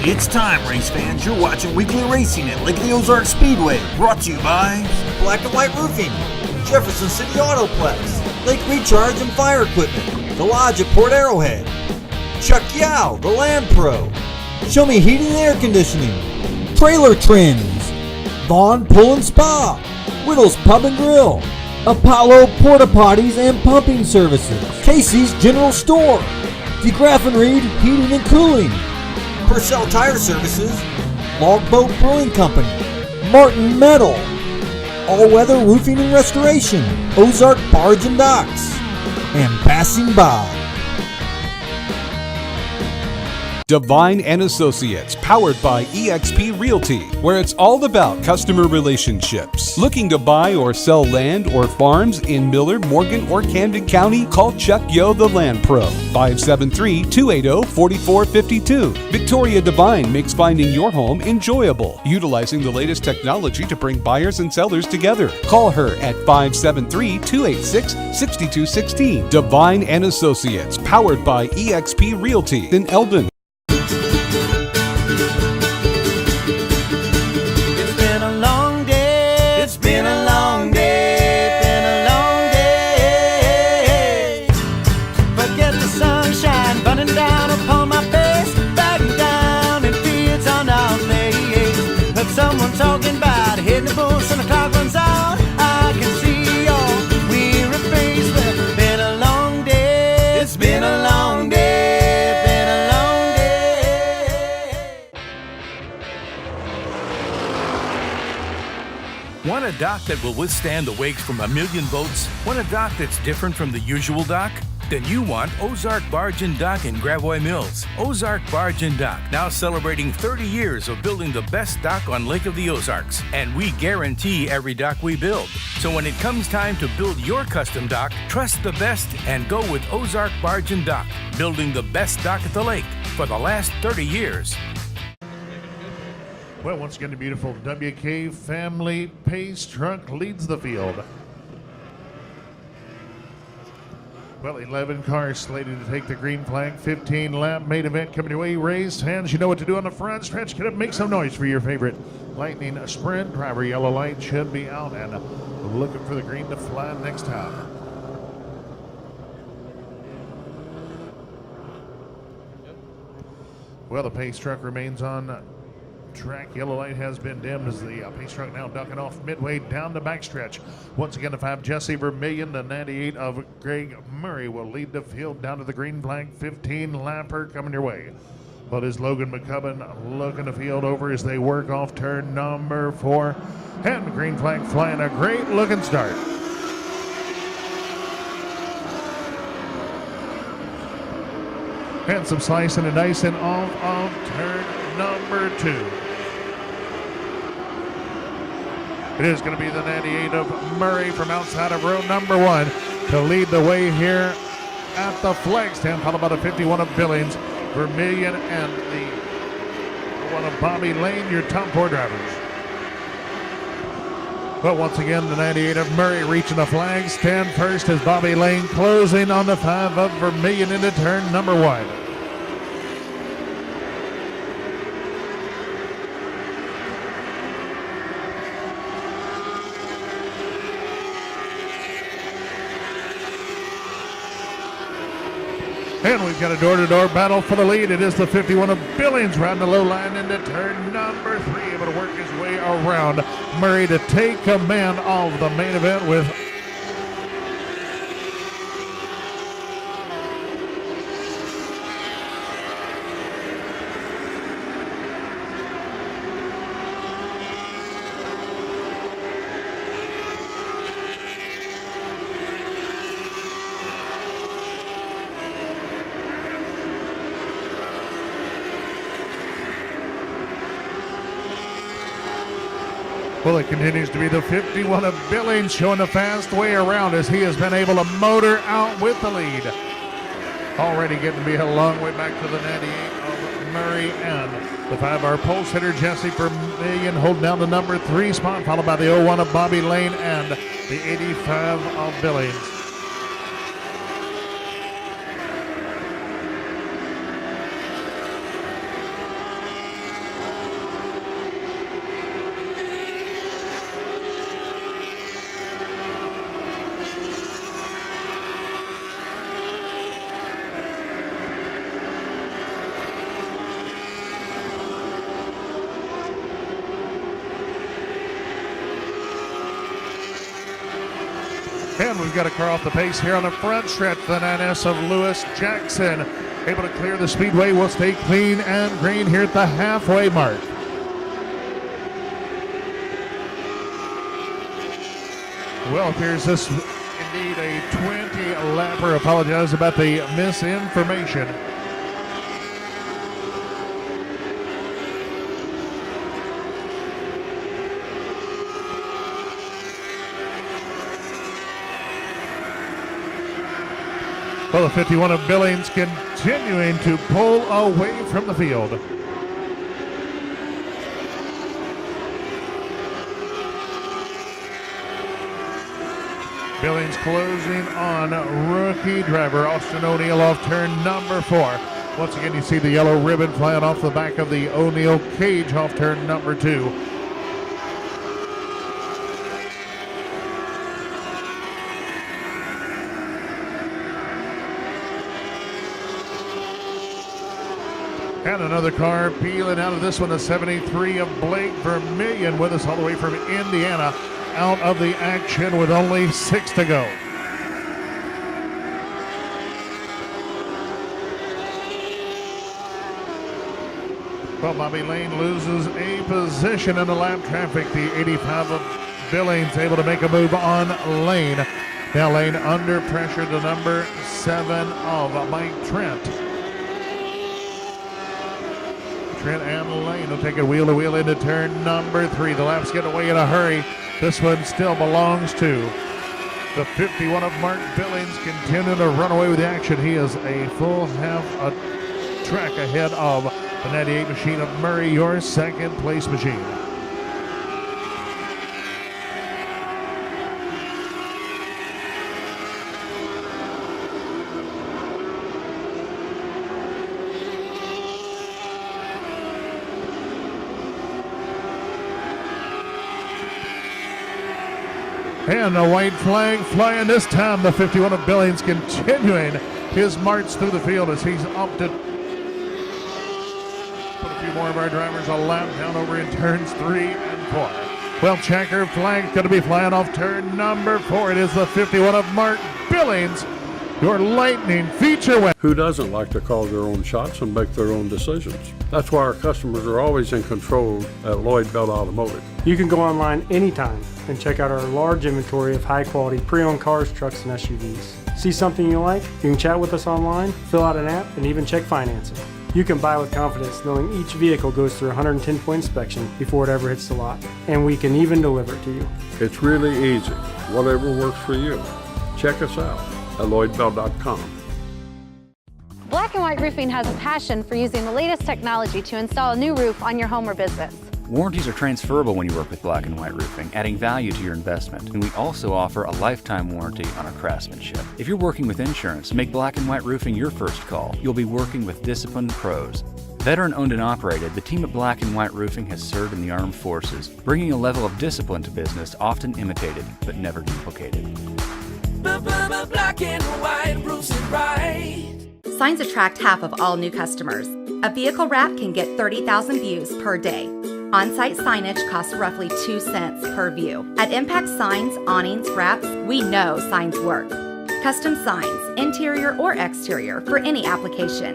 It's time, race fans. You're watching weekly racing at Lake of the Ozark Speedway. Brought to you by Black and White Roofing, Jefferson City Autoplex, Lake Recharge and Fire Equipment, The Lodge at Port Arrowhead, Chuck Yao, The Land Pro, Show Me Heating and Air Conditioning, Trailer Trends, Vaughn Pool and Spa, Whittles Pub and Grill, Apollo Porta Potties and Pumping Services, Casey's General Store, DeGraff and Reed Heating and Cooling, Purcell Tire Services, Logboat Brewing Company, Martin Metal, All Weather Roofing and Restoration, Ozark Barge and Docks, and Passing By. Divine and Associates, powered by eXp Realty, where it's all about customer relationships. Looking to buy or sell land or farms in Miller, Morgan, or Camden County? Call Chuck Yo, the Land Pro, 573-280-4452. Victoria Divine makes finding your home enjoyable, utilizing the latest technology to bring buyers and sellers together. Call her at 573-286-6216. Divine and Associates, powered by eXp Realty in Eldon. Talking about hitting the bush and the clock runs out. I can see your weary face. It's been a long day. It's been a long day. It's been a long day. Want a dock that will withstand the wakes from a million boats? Want a dock that's different from the usual dock? Then you want Ozark Barge and Dock in Gravois Mills. Ozark Barge and Dock, now celebrating 30 years of building the best dock on Lake of the Ozarks. And we guarantee every dock we build. So when it comes time to build your custom dock, trust the best and go with Ozark Barge and Dock, building the best dock at the lake for the last 30 years. Well, once again, the beautiful WK family pace truck leads the field. Well, 11 cars slated to take the green flag. 15-lap main event coming your way. Raised hands, you know what to do on the front stretch. Get up, make some noise for your favorite Lightning Sprint. Driver yellow light should be out and looking for the green to fly next time. Well, the pace truck remains on track. Yellow light has been dimmed as the pace truck now ducking off midway down the backstretch. Once again, the 5 Jesse Vermillion, the 98 of Greg Murray will lead the field down to the green flag. 15-lapper coming your way. But is Logan McCubbin looking the field over as they work off turn number 4. And the green flag flying a great looking start. And some slicing and dicing off of turn number 2. It is going to be the 98 of Murray from outside of row number 1 to lead the way here at the flag stand, followed by the 51 of Billings, Vermillion, and the one of Bobby Lane, your top 4 drivers. But once again, the 98 of Murray reaching the flag stand first as Bobby Lane closing on the 5 of Vermillion into turn number 1. And we've got a door-to-door battle for the lead. It is the 51 of Billings riding the low line into turn number 3, able to work his way around Murray to take command of the main event with well, it continues to be the 51 of Billings showing a fast way around as he has been able to motor out with the lead. Already getting to be a long way back to the 98 of Murray and the 5-bar pulse hitter Jesse Vermillion holding down the number 3 spot, followed by the 01 of Bobby Lane and the 85 of Billings. And we've got a car off the pace here on the front stretch. The 9S of Lewis Jackson able to clear the speedway. Will stay clean and green here at the halfway mark. Well, appears this indeed a 20-lapper. Apologize about the misinformation. Well, the 51 of Billings continuing to pull away from the field. Billings closing on rookie driver Austin O'Neill off turn number 4. Once again, you see the yellow ribbon flying off the back of the O'Neill cage off turn number 2. And another car peeling out of this one, the 73 of Blake Vermillion, with us all the way from Indiana, out of the action with only 6 to go. Well, Bobby Lane loses a position in the lap traffic. The 85 of Billings able to make a move on Lane. Now Lane under pressure, the number 7 of Mike Trent. Trent and Lane will take it wheel to wheel into turn number 3. The lap's getting away in a hurry. This one still belongs to the 51 of Mark Billings, continuing to run away with the action. He is a full half a track ahead of the 98 machine of Murray, your second place machine. And the white flag flying this time. The 51 of Billings continuing his march through the field as he's opted. Put a few more of our drivers a lap down over in turns 3 and 4. Well, checker flag going to be flying off turn number 4. It is the 51 of Mark Billings, your lightning feature win. Who doesn't like to call their own shots and make their own decisions? That's why our customers are always in control at Lloyd Bell Automotive. You can go online anytime and check out our large inventory of high-quality pre-owned cars, trucks, and SUVs. See something you like? You can chat with us online, fill out an app, and even check financing. You can buy with confidence knowing each vehicle goes through a 110-point inspection before it ever hits the lot, and we can even deliver it to you. It's really easy. Whatever works for you. Check us out at LloydBell.com. Black and White Roofing has a passion for using the latest technology to install a new roof on your home or business. Warranties are transferable when you work with Black and White Roofing, adding value to your investment. And we also offer a lifetime warranty on our craftsmanship. If you're working with insurance, make Black and White Roofing your first call. You'll be working with disciplined pros. Veteran owned and operated, the team at Black and White Roofing has served in the armed forces, bringing a level of discipline to business often imitated but never duplicated. Black and White Roofs it right. Signs attract half of all new customers. A vehicle wrap can get 30,000 views per day. On-site signage costs roughly 2 cents per view. At Impact Signs, Awnings, Wraps, we know signs work. Custom signs, interior or exterior, for any application.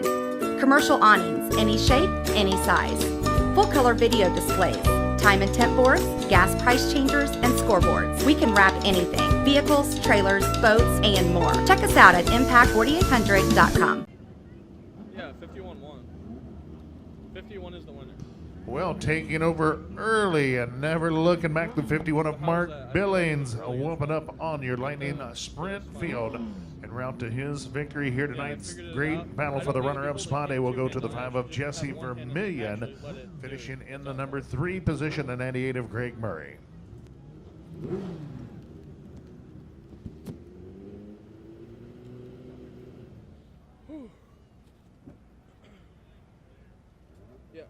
Commercial awnings, any shape, any size. Full-color video displays, time and temp boards, gas price changers, and scoreboards. We can wrap anything, vehicles, trailers, boats, and more. Check us out at impact4800.com. Yeah, 51-1. 51 is the winner. Well, taking over early and never looking back, the 51 of Mark Billings whooping up on your Lightning sprint field en route to his victory here tonight's great battle for the runner-up spot. Will go to the 5 of Jesse Vermillion, finishing in the number 3 position, the 98 of Greg Murray. Yeah.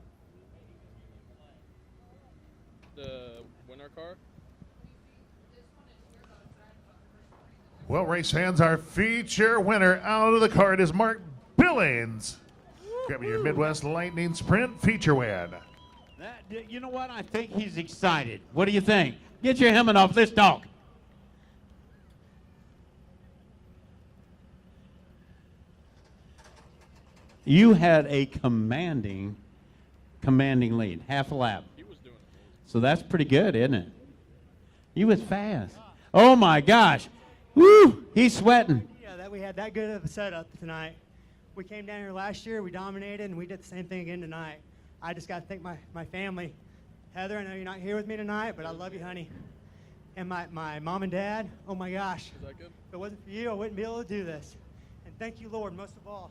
The winner car? Well, race fans, our feature winner out of the card is Mark Billings, grabbing your Midwest Lightning Sprint feature win. You know what? I think he's excited. What do you think? Get your helmet off. Let's talk. you had a commanding lead, half a lap. He was doing it. So that's pretty good, isn't it? He was fast. Oh my gosh. Woo! He's sweating. Yeah, that we had that good of a setup tonight. We came down here last year, we dominated, and we did the same thing again tonight. I just got to thank my family. Heather, I know you're not here with me tonight, but I love you, honey. And my mom and dad, oh my gosh. Is that good? If it wasn't for you, I wouldn't be able to do this. And thank you, Lord, most of all.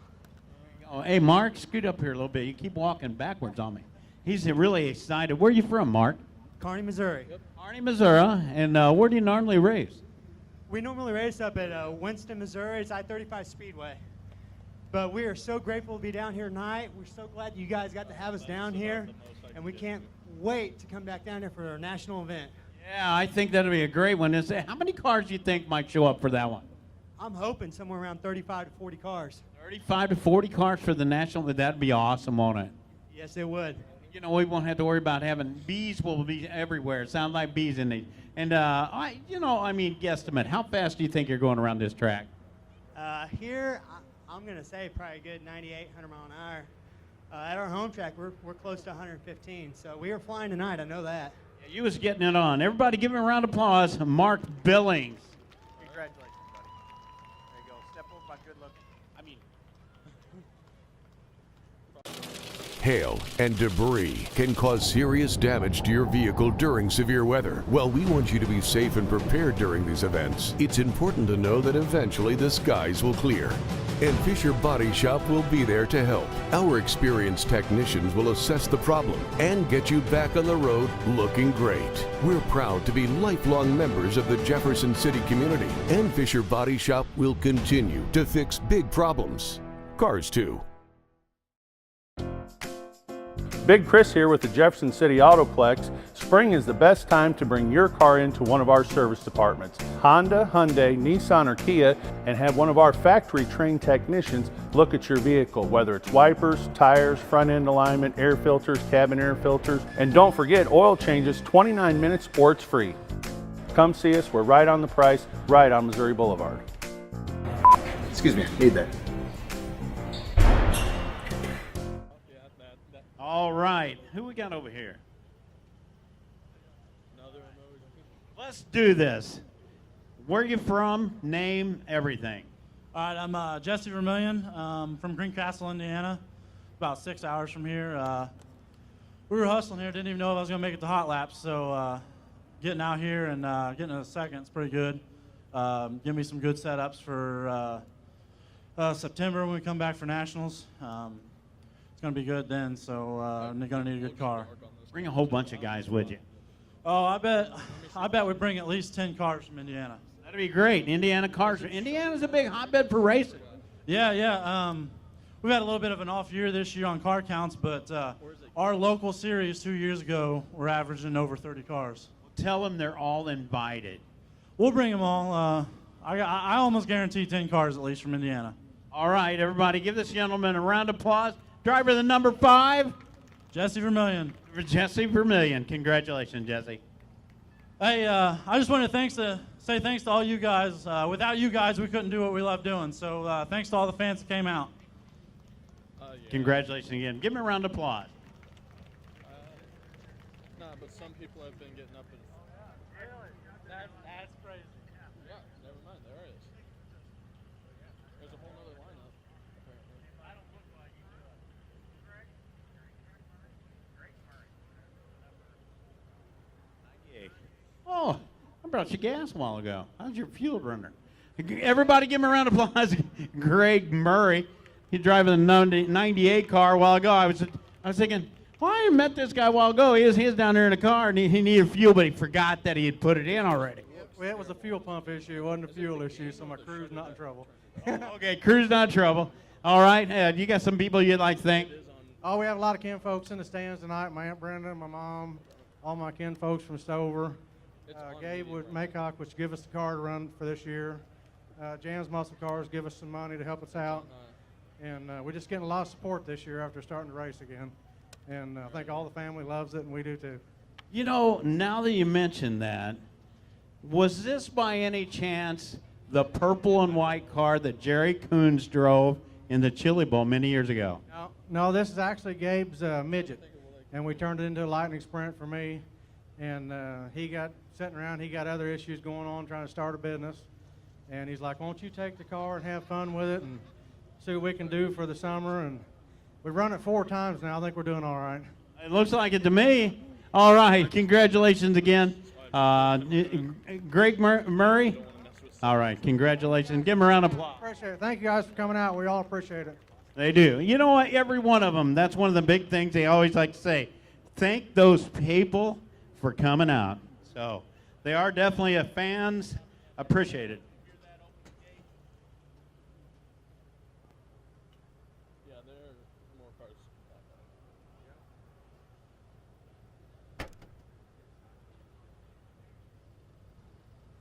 Oh, hey, Mark, scoot up here a little bit. You keep walking backwards on me. He's really excited. Where are you from, Mark? Kearney, Missouri. Yep. Kearney, Missouri. And where do you normally race? We normally race up at Winston, Missouri. It's I-35 Speedway. But we are so grateful to be down here tonight. We're so glad you guys got to have us down here. And we can't wait to come back down here for our national event. Yeah, I think that'll be a great one. How many cars do you think might show up for that one? I'm hoping somewhere around 35 to 40 cars. 35 to 40 cars for the national. That'd be awesome, won't it? Yes, it would. You know, we won't have to worry about having bees. Will be everywhere. It sounds like bees in these. And guesstimate. How fast do you think you're going around this track? Here, I'm going to say probably a good 98, 100 mile an hour. At our home track, we're close to 115. So we are flying tonight. I know that. Yeah, you was getting it on. Everybody, give him a round of applause. Mark Billings. Congratulations, buddy. There you go. Step over my good looking. Hail and debris can cause serious damage to your vehicle during severe weather. While we want you to be safe and prepared during these events, it's important to know that eventually the skies will clear. And Fisher Body Shop will be there to help. Our experienced technicians will assess the problem and get you back on the road looking great. We're proud to be lifelong members of the Jefferson City community, and Fisher Body Shop will continue to fix big problems. Cars too. Big Chris here with the Jefferson City Autoplex. Spring is the best time to bring your car into one of our service departments, Honda, Hyundai, Nissan, or Kia, and have one of our factory-trained technicians look at your vehicle, whether it's wipers, tires, front end alignment, air filters, cabin air filters, and don't forget oil changes 29 minutes or it's free. Come see us. We're right on the price, right on Missouri Boulevard. Excuse me, need that. All right, who we got over here? Let's do this. Where are you from? Name, everything. All right, I'm Jesse Vermillion from Greencastle, Indiana, about 6 hours from here. We were hustling here, didn't even know if I was going to make it to hot laps, so getting out here and getting a second is pretty good. Give me some good setups for September when we come back for nationals. It's going to be good then, so I'm going to need a good car. Bring a whole bunch of guys with you. Oh, I bet we bring at least 10 cars from Indiana. That'd be great. Indiana cars. Indiana's a big hotbed for racing. Yeah. We've had a little bit of an off year this year on car counts, but our local series 2 years ago, we're averaging over 30 cars. Tell them they're all invited. We'll bring them all. I almost guarantee 10 cars at least from Indiana. All right, everybody, give this gentleman a round of applause. Driver the number 5. Jesse Vermillion. Jesse Vermillion. Congratulations, Jesse. Hey, I just want to say thanks to all you guys. Without you guys, we couldn't do what we love doing. So thanks to all the fans that came out. Yeah. Congratulations again. Give him a round of applause. Nah, but some people have been getting up and... Really? That's crazy. Yeah, never mind. There is. There's a whole other lineup, apparently. I don't look like you do. Oh, I brought you gas a while ago. How's your fuel runner? Everybody give him a round of applause. Greg Murray. He's driving the 98 car a while ago. I was thinking, well, I met this guy a while ago. He was down there in a car, and he needed fuel, but he forgot that he had put it in already. Well, it was a fuel pump issue. It wasn't a fuel issue, so my crew's not in trouble. Okay, crew's not in trouble. All right, you got some people you'd like to thank? Oh, we have a lot of kin folks in the stands tonight. My Aunt Brenda, my mom, all my kin folks from Stover. Gabe with Maycock, which give us the car to run for this year. Jan's Muscle Cars give us some money to help us out. And we're just getting a lot of support this year after starting to race again. And I think all the family loves it, and we do too. You know, now that you mention that, was this by any chance the purple and white car that Jerry Coons drove in the Chili Bowl many years ago. No, this is actually Gabe's midget, and we turned it into a lightning sprint for me. And he got sitting around, he got other issues going on trying to start a business. And he's like, won't you take the car and have fun with it and see what we can do for the summer? And we've run it 4 times now. I think we're doing all right. It looks like it to me. All right, congratulations again. Greg Murray. All right, congratulations. Give him a round of applause. Appreciate it. Thank you guys for coming out. We all appreciate it. They do. You know what? Every one of them, that's one of the big things they always like to say. Thank those people for coming out. So they are definitely fans. Appreciate it. Yeah, there are more cars.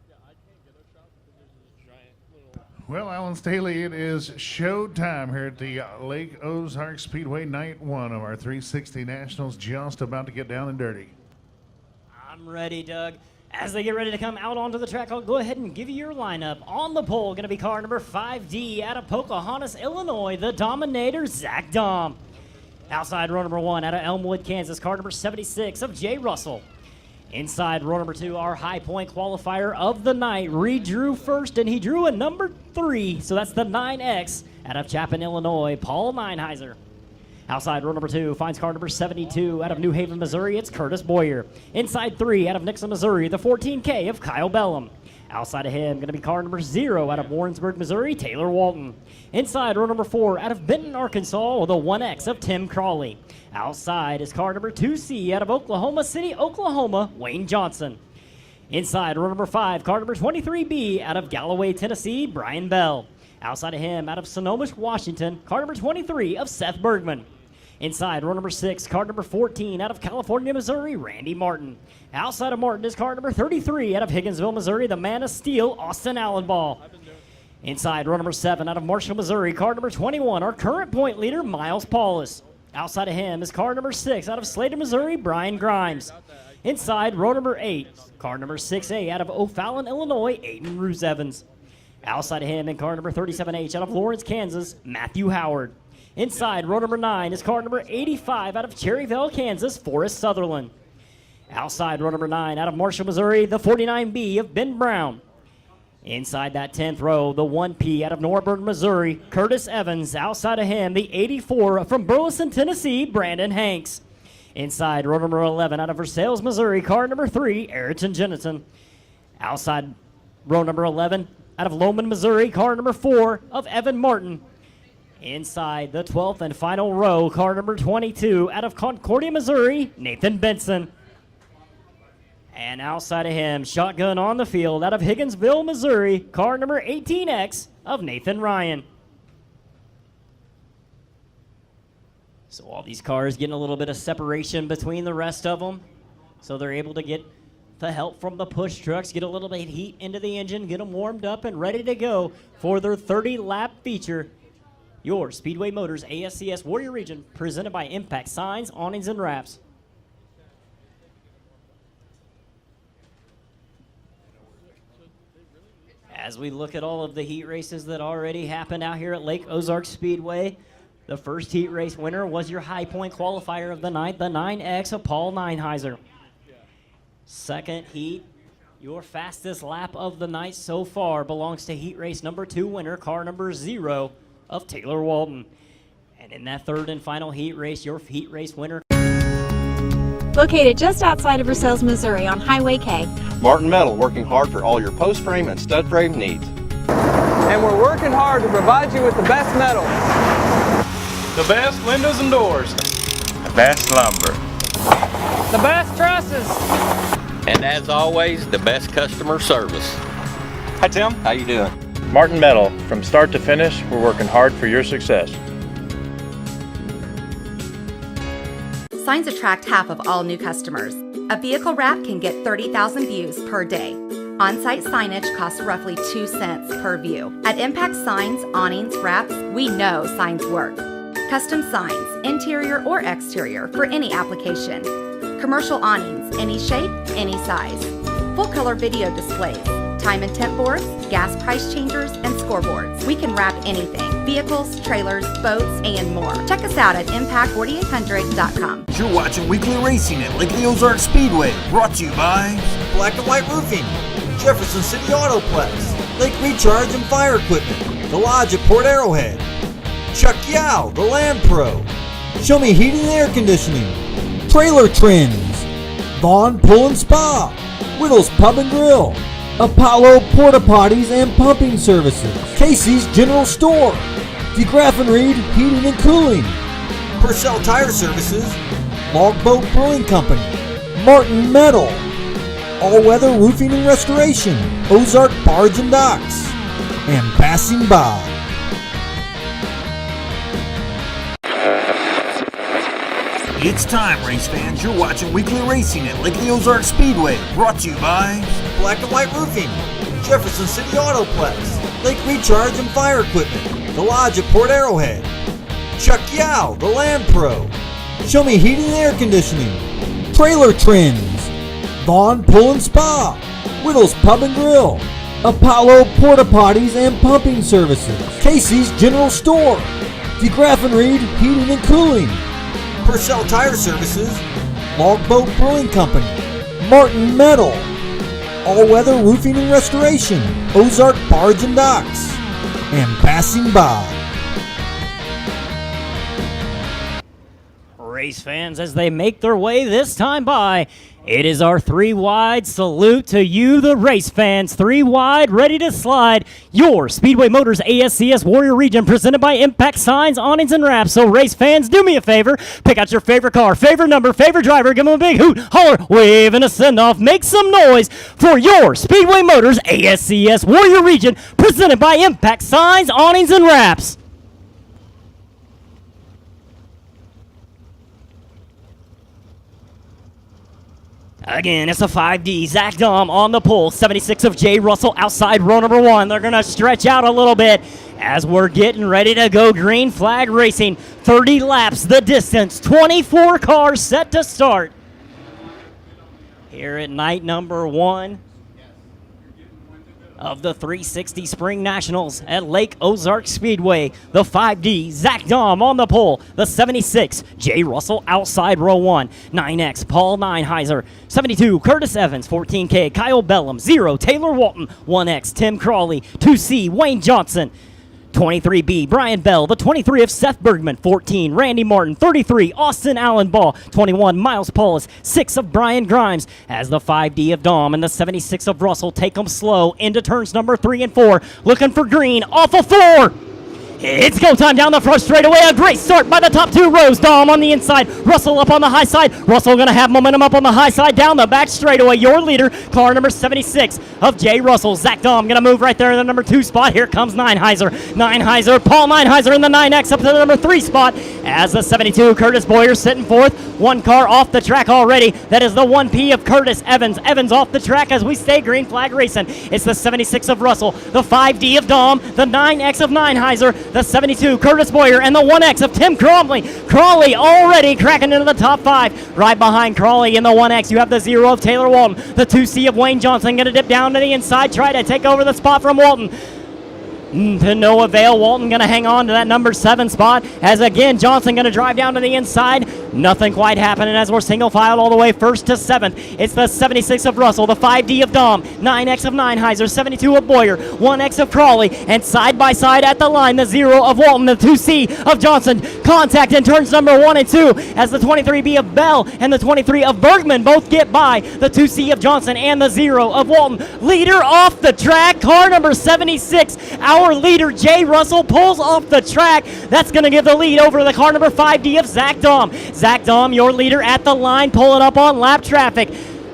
Yeah, I can't get a shot because there's this giant little. Well, Alan Staley, it is show time here at the Lake Ozark Speedway, night 1 of our 360 Nationals, just about to get down and dirty. I'm ready, Doug. As they get ready to come out onto the track, I'll go ahead and give you your lineup. On the pole, going to be car number 5D out of Pocahontas, Illinois, the Dominator, Zach Dom. Outside row number 1 out of Elmwood, Kansas, car number 76 of Jay Russell. Inside row number 2, our high point qualifier of the night, Reed drew first, and he drew a number 3, so that's the 9X out of Chapin, Illinois, Paul Neinheiser. Outside row number 2 finds car number 72 out of New Haven, Missouri. It's Curtis Boyer. Inside 3 out of Nixon, Missouri, the 14K of Kyle Bellum. Outside of him, going to be car number 0 out of Warrensburg, Missouri, Taylor Walton. Inside row number 4 out of Benton, Arkansas, the 1X of Tim Crawley. Outside is car number 2C out of Oklahoma City, Oklahoma, Wayne Johnson. Inside row number 5, car number 23B out of Galloway, Tennessee, Brian Bell. Outside of him, out of Sonoma, Washington, car number 23 of Seth Bergman. Inside row number 6, car number 14 out of California, Missouri, Randy Martin. Outside of Martin is car number 33 out of Higginsville, Missouri, the Man of Steel, Austin Allenball. Inside row number 7 out of Marshall, Missouri, car number 21, our current point leader, Miles Paulus. Outside of him is car number 6 out of Slater, Missouri, Brian Grimes. Inside row number 8, car number 6A out of O'Fallon, Illinois, Aiden Roos Evans. Outside of him in car number 37H out of Lawrence, Kansas, Matthew Howard. Inside row number 9 is car number 85 out of Cherryville, Kansas, Forrest Sutherland. Outside row number 9 out of Marshall, Missouri, the 49B of Ben Brown. Inside that 10th row, the 1P out of Norburg, Missouri, Curtis Evans. Outside of him, the 84 from Burleson, Tennessee, Brandon Hanks. Inside row number 11 out of Versailles, Missouri, car number 3, Ayrton Jennison. Outside row number 11 out of Lowman, Missouri, car number 4 of Evan Martin. Inside the 12th and final row, car number 22 out of Concordia, Missouri, Nathan Benson. And outside of him, shotgun on the field out of Higginsville, Missouri, car number 18X of Nathan Ryan. So all these cars getting a little bit of separation between the rest of them. So they're able to get the help from the push trucks, get a little bit of heat into the engine, get them warmed up and ready to go for their 30-lap feature. Your Speedway Motors ASCS Warrior Region, presented by Impact Signs, Awnings, and Wraps. As we look at all of the heat races that already happened out here at Lake Ozark Speedway, the first heat race winner was your high point qualifier of the night, the 9X of Paul Neinheiser. Second heat, your fastest lap of the night so far belongs to heat race number 2 winner, car number 0 of Taylor Walton. And in that third and final heat race, your heat race winner. Located just outside of Versailles, Missouri on Highway K. Martin Metal, working hard for all your post frame and stud frame needs. And we're working hard to provide you with the best metal. The best windows and doors. The best lumber. The best trusses. And as always, the best customer service. Hi Tim. How you doing? Martin Metal, from start to finish, we're working hard for your success. Signs attract half of all new customers. A vehicle wrap can get 30,000 views per day. On-site signage costs roughly 2 cents per view. At Impact Signs, Awnings, Wraps, we know signs work. Custom signs, interior or exterior, for any application. Commercial awnings, any shape, any size. Full color video displays, time and temp boards, gas price changers, and scoreboards. We can wrap anything: vehicles, trailers, boats, and more. Check us out at impact4800.com. You're watching weekly racing at Lake Ozark Speedway, brought to you by Black and White Roofing, Jefferson City Autoplex, Lake Recharge and Fire Equipment, The Lodge at Port Arrowhead, Chuck Yao, the Land Pro, Show Me Heating and Air Conditioning, Trailer Trends, Vaughn Pool and Spa, Whittles Pub and Grill, Apollo Porta Potties and Pumping Services, Casey's General Store, DeGraff and Reed Heating and Cooling, Purcell Tire Services, Logboat Brewing Company, Martin Metal, All Weather Roofing and Restoration, Ozark Barge and Docks, and Passing By. It's time, race fans. You're watching weekly racing at Lake Ozark Speedway, brought to you by Black and White Roofing, Jefferson City Autoplex, Lake Recharge and Fire Equipment, The Lodge at Port Arrowhead, Chuck Yao, the Land Pro, Show Me Heating and Air Conditioning, Trailer Trends, Vaughn Pool and Spa, Whittles Pub and Grill, Apollo Porta Potties and Pumping Services, Casey's General Store, DeGraff and Reed Heating and Cooling, Purcell Tire Services, Logboat Brewing Company, Martin Metal, All Weather Roofing and Restoration, Ozark Barge and Docks, and Passing By. Race fans, as they make their way this time by, it is our 3 wide salute to you, the race fans. 3 wide, ready to slide. Your Speedway Motors ASCS Warrior Region, presented by Impact Signs, Awnings, and Wraps. So race fans, do me a favor. Pick out your favorite car, favorite number, favorite driver. Give them a big hoot, holler, wave, and a send-off. Make some noise for your Speedway Motors ASCS Warrior Region, presented by Impact Signs, Awnings, and Wraps. Again, it's a 5D. Zach Dom on the pole. 76 of Jay Russell outside row number 1. They're going to stretch out a little bit as we're getting ready to go green flag racing. 30 laps the distance. 24 cars set to start here at night number 1 of the 360 Spring Nationals at Lake Ozark Speedway. The 5D, Zach Dom on the pole. The 76, Jay Russell outside row 1. 9X, Paul Neinheiser. 72, Curtis Evans. 14K, Kyle Bellum. 0, Taylor Walton. 1X, Tim Crawley. 2C, Wayne Johnson. 23B, Brian Bell. The 23 of Seth Bergman. 14, Randy Martin. 33, Austin Allen Ball. 21, Miles Paulus. 6 of Brian Grimes. As the 5D of Dom and the 76 of Russell take them slow into turns number 3 and 4. Looking for green off of 4. It's go time down the front straightaway. A great start by the top 2 rows. Dom on the inside. Russell up on the high side. Russell going to have momentum up on the high side down the back straightaway. Your leader, car number 76 of Jay Russell. Zach Dom going to move right there in the number 2 spot. Here comes Neinheiser. Paul Neinheiser in the 9X up to the number 3 spot. As the 72, Curtis Boyer sitting 4th. 1 car off the track already. That is the 1P of Curtis Evans. Evans off the track as we stay green flag racing. It's the 76 of Russell, the 5D of Dom, the 9X of Neinheiser, the 72, Curtis Boyer, and the 1X of Tim Crawley. Crawley already cracking into the top 5. Right behind Crawley in the 1X, you have the 0 of Taylor Walton. The 2C of Wayne Johnson going to dip down to the inside, try to take over the spot from Walton. To no avail. Walton going to hang on to that number 7 spot as again Johnson going to drive down to the inside. Nothing quite happening as we're single filed all the way 1st to 7th. It's the 76 of Russell, the 5D of Dom, 9X of Neinheiser, 72 of Boyer, 1X of Crawley, and side by side at the line the 0 of Walton, the 2C of Johnson. Contact in turns number 1 and 2 as the 23B of Bell and the 23 of Bergman both get by the 2C of Johnson and the 0 of Walton. Leader off the track, car number 76. Our leader, Jay Russell, pulls off the track. That's going to give the lead over to the car number 5D of Zach Dom. Zach Dom, your leader at the line, pulling up on lap traffic.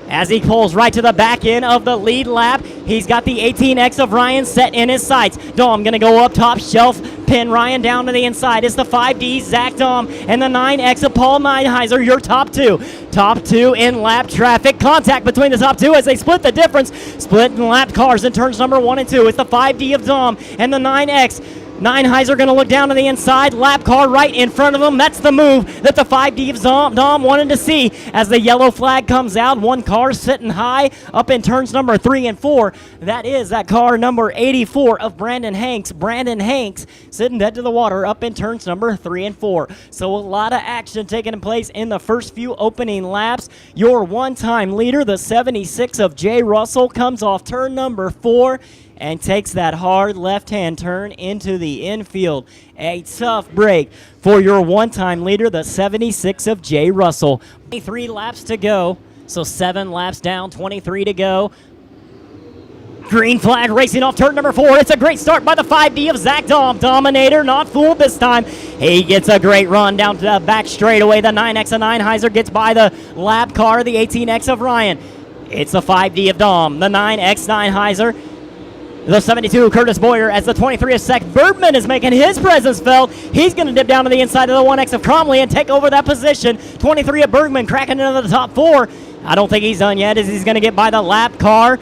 As he pulls right to the back end of the lead lap, he's got the 18X of Ryan set in his sights. Dom going to go up top shelf, pin Ryan down to the inside. It's the 5D, Zach Dom, and the 9X of Paul Neinheiser, your top 2. Top 2 in lap traffic. Contact between the top 2 as they split the difference. Split in lap cars in turns number 1 and 2. It's the 5D of Dom and the 9X Neinheiser going to look down to the inside. Lap car right in front of him. That's the move that the 5D of Dom wanted to see as the yellow flag comes out. One car sitting high up in turns number 3 and 4. That is that car number 84 of Brandon Hanks. Brandon Hanks sitting dead to the water up in turns number 3 and 4. So a lot of action taking place in the first few opening laps. Your one-time leader, the 76 of Jay Russell, comes off turn number 4 and takes that hard left-hand turn into the infield. A tough break for your one-time leader, the 76 of Jay Russell. 23 laps to go, so 7 laps down, 23 to go. Green flag racing off turn number 4. It's a great start by the 5D of Zach Dom. Dominator not fooled this time. He gets a great run down to the back straightaway. The 9X of Neinheiser gets by the lap car, the 18X of Ryan. It's the 5D of Dom, the 9X Neinheiser. The 72, Curtis Boyer, as the 23 of Seth Bergman is making his presence felt. He's going to dip down to the inside of the 1X of Cromley and take over that position. 23 of Bergman cracking into the top 4. I don't think he's done yet as he's going to get by the lap car.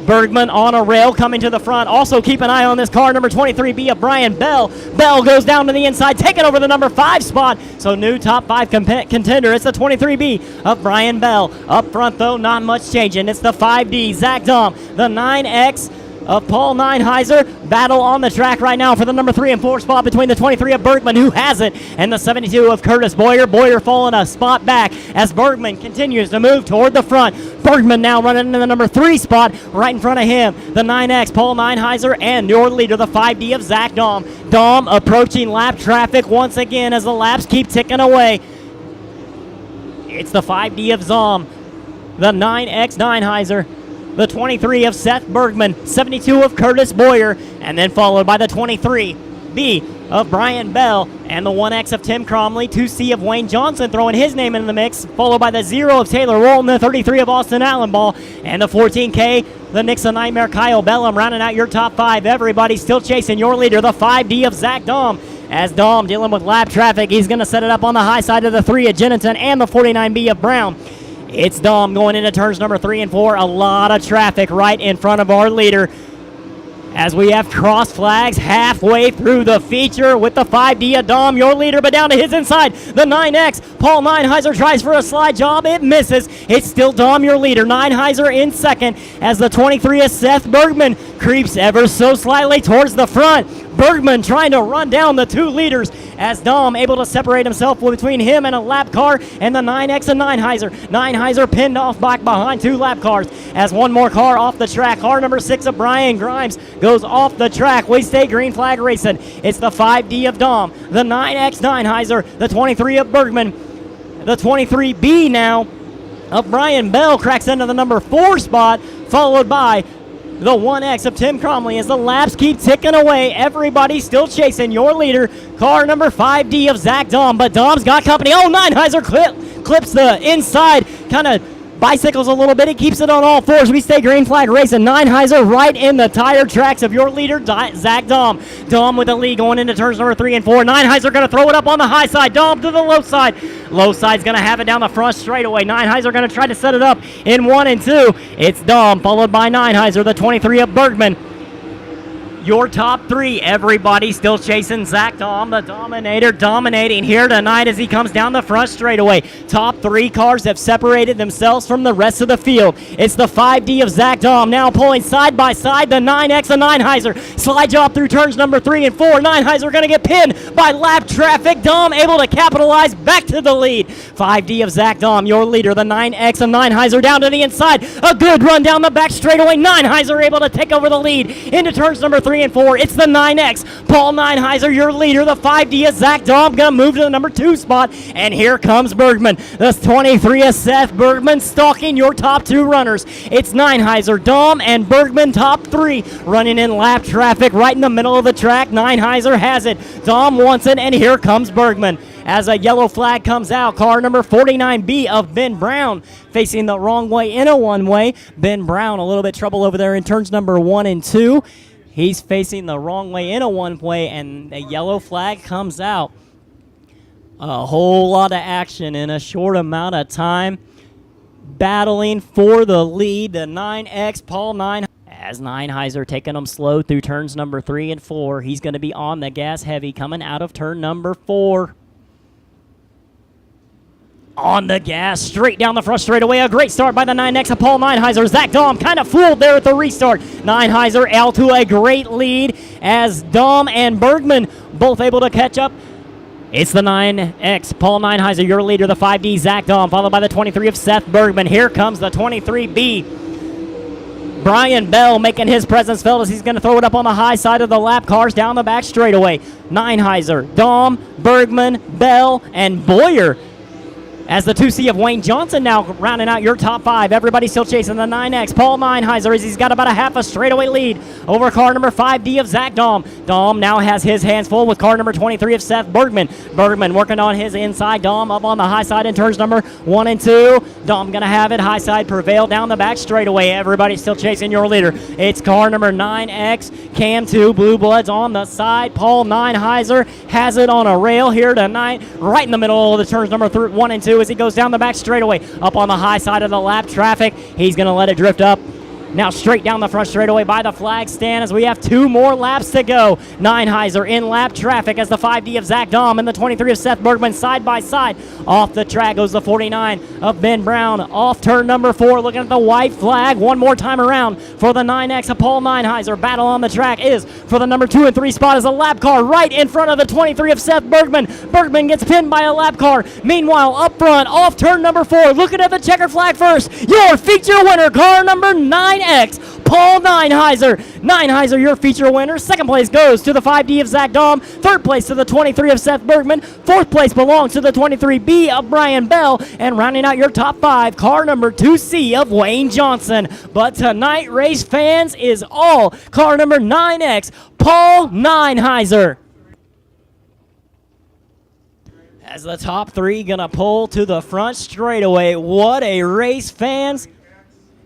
Bergman on a rail coming to the front. Also keep an eye on this car, number 23B of Brian Bell. Bell goes down to the inside, taking over the number 5 spot. So new top 5 contender. It's the 23B of Brian Bell. Up front, though, not much changing. It's the 5D, Zach Dom, the 9X of Paul Neinheiser. Battle on the track right now for the number 3 and 4 spot between the 23 of Bergman, who has it, and the 72 of Curtis Boyer. Boyer falling a spot back as Bergman continues to move toward the front. Bergman now running into the number 3 spot right in front of him. The 9X, Paul Neinheiser, and your leader, the 5D of Zach Dom. Dom approaching lap traffic once again as the laps keep ticking away. It's the 5D of Zom, the 9X Neinheiser, the 23 of Seth Bergman, 72 of Curtis Boyer, and then followed by the 23B of Brian Bell, and the 1X of Tim Cromley, 2C of Wayne Johnson throwing his name in the mix, followed by the 0 of Taylor Walton, the 33 of Austin Allenball, and the 14K, the Nixon Nightmare Kyle Bellum, rounding out your top 5. Everybody still chasing your leader, the 5D of Zach Dom. As Dom dealing with lap traffic, he's going to set it up on the high side of the 3 of Jennington and the 49B of Brown. It's Dom going into turns number 3 and 4. A lot of traffic right in front of our leader as we have cross flags halfway through the feature with the 5D of Dom, your leader, but down to his inside. The 9X, Paul Neinheiser tries for a slide job. It misses. It's still Dom, your leader. Neinheiser in second as the 23 of Seth Bergman creeps ever so slightly towards the front. Bergman trying to run down the 2 leaders as Dom able to separate himself between him and a lap car and the 9X and Neinheiser. Neinheiser pinned off back behind 2 lap cars as one more car off the track. Car number 6 of Brian Grimes goes off the track. We stay green flag racing. It's the 5D of Dom, the 9X Neinheiser, the 23 of Bergman, the 23B now of Brian Bell cracks into the number 4 spot, followed by the 1X of Tim Cromley as the laps keep ticking away. Everybody still chasing your leader, car number 5D of Zach Dom, but Dom's got company. Oh, Neinheiser clips the inside, kind of bicycles a little bit. He keeps it on all 4s. We stay green flag racing. Neinheiser right in the tire tracks of your leader, Zach Dom. Dom with the lead going into turns number 3 and 4. Neinheiser going to throw it up on the high side. Dom to the low side. Low side's going to have it down the front straightaway. Neinheiser going to try to set it up in 1 and 2. It's Dom followed by Neinheiser, the 23 of Bergman. Your top 3, everybody still chasing Zach Dom, the Dominator, dominating here tonight as he comes down the front straightaway. Top 3 cars have separated themselves from the rest of the field. It's the 5D of Zach Dom now pulling side by side the 9X of Neinheiser. Slide job through turns number 3 and 4. Neinheiser going to get pinned by lap traffic. Dom able to capitalize back to the lead. 5D of Zach Dom, your leader, the 9X of Neinheiser down to the inside. A good run down the back straightaway. Neinheiser able to take over the lead into turns number 3 and 4. It's the 9X, Paul Neinheiser, your leader. The 5D of Zach Dom gonna move to the number 2 spot, and here comes Bergman. The 23 of Seth Bergman stalking your top 2 runners. It's Neinheiser, Dom, and Bergman top 3 running in lap traffic right in the middle of the track. Neinheiser has it. Dom wants it, and here comes Bergman. As a yellow flag comes out, car number 49B of Ben Brown facing the wrong way in a one-way. Ben Brown, a little bit trouble over there in turns number 1 and 2. He's facing the wrong way in a one-way, and a yellow flag comes out. A whole lot of action in a short amount of time. Battling for the lead, the 9X Paul 9. As Neinheiser taking them slow through turns number 3 and 4. He's going to be on the gas heavy coming out of turn number 4. On the gas, straight down the front straightaway. A great start by the 9X of Paul Neinheiser. Zach Dahm kind of fooled there at the restart. Neinheiser out to a great lead as Dahm and Bergman both able to catch up. It's the 9X, Paul Neinheiser, your leader, the 5D, Zach Dahm, followed by the 23 of Seth Bergman. Here comes the 23B. Brian Bell making his presence felt as he's going to throw it up on the high side of the lap. Cars down the back straightaway. Neinheiser, Dahm, Bergman, Bell, and Boyer. As the 2C of Wayne Johnson now rounding out your top 5. Everybody still chasing the 9X. Paul Neinheiser as he's got about a half a straightaway lead over car number 5D of Zach Dahm. Dahm now has his hands full with car number 23 of Seth Bergman. Bergman working on his inside. Dahm up on the high side in turns number 1 and 2. Dahm going to have it. High side prevail down the back straightaway. Everybody still chasing your leader. It's car number 9X. Cam 2. Blue Bloods on the side. Paul Neinheiser has it on a rail here tonight. Right in the middle of the turns number 1 and 2. As he goes down the back straightaway, up on the high side of the lap traffic. He's going to let it drift up. Now straight down the front straightaway by the flag stand as we have 2 more laps to go. Neinheiser in lap traffic as the 5D of Zach Dahm and the 23 of Seth Bergman side by side. Off the track goes the 49 of Ben Brown. Off turn number 4, looking at the white flag one more time around for the 9X of Paul Neinheiser. Battle on the track is for the number 2 and 3 spot as a lap car right in front of the 23 of Seth Bergman. Bergman gets pinned by a lap car. Meanwhile, up front, off turn number 4, looking at the checker flag first, your feature winner, car number 9X, Paul Neinheiser. Neinheiser, your feature winner. Second place goes to the 5D of Zach Dahm. Third place to the 23 of Seth Bergman. Fourth place belongs to the 23B of Brian Bell. And rounding out your top 5, car number 2C of Wayne Johnson. But tonight, race fans, is all car number 9X, Paul Neinheiser. As the top 3 gonna pull to the front straightaway. What a race, fans.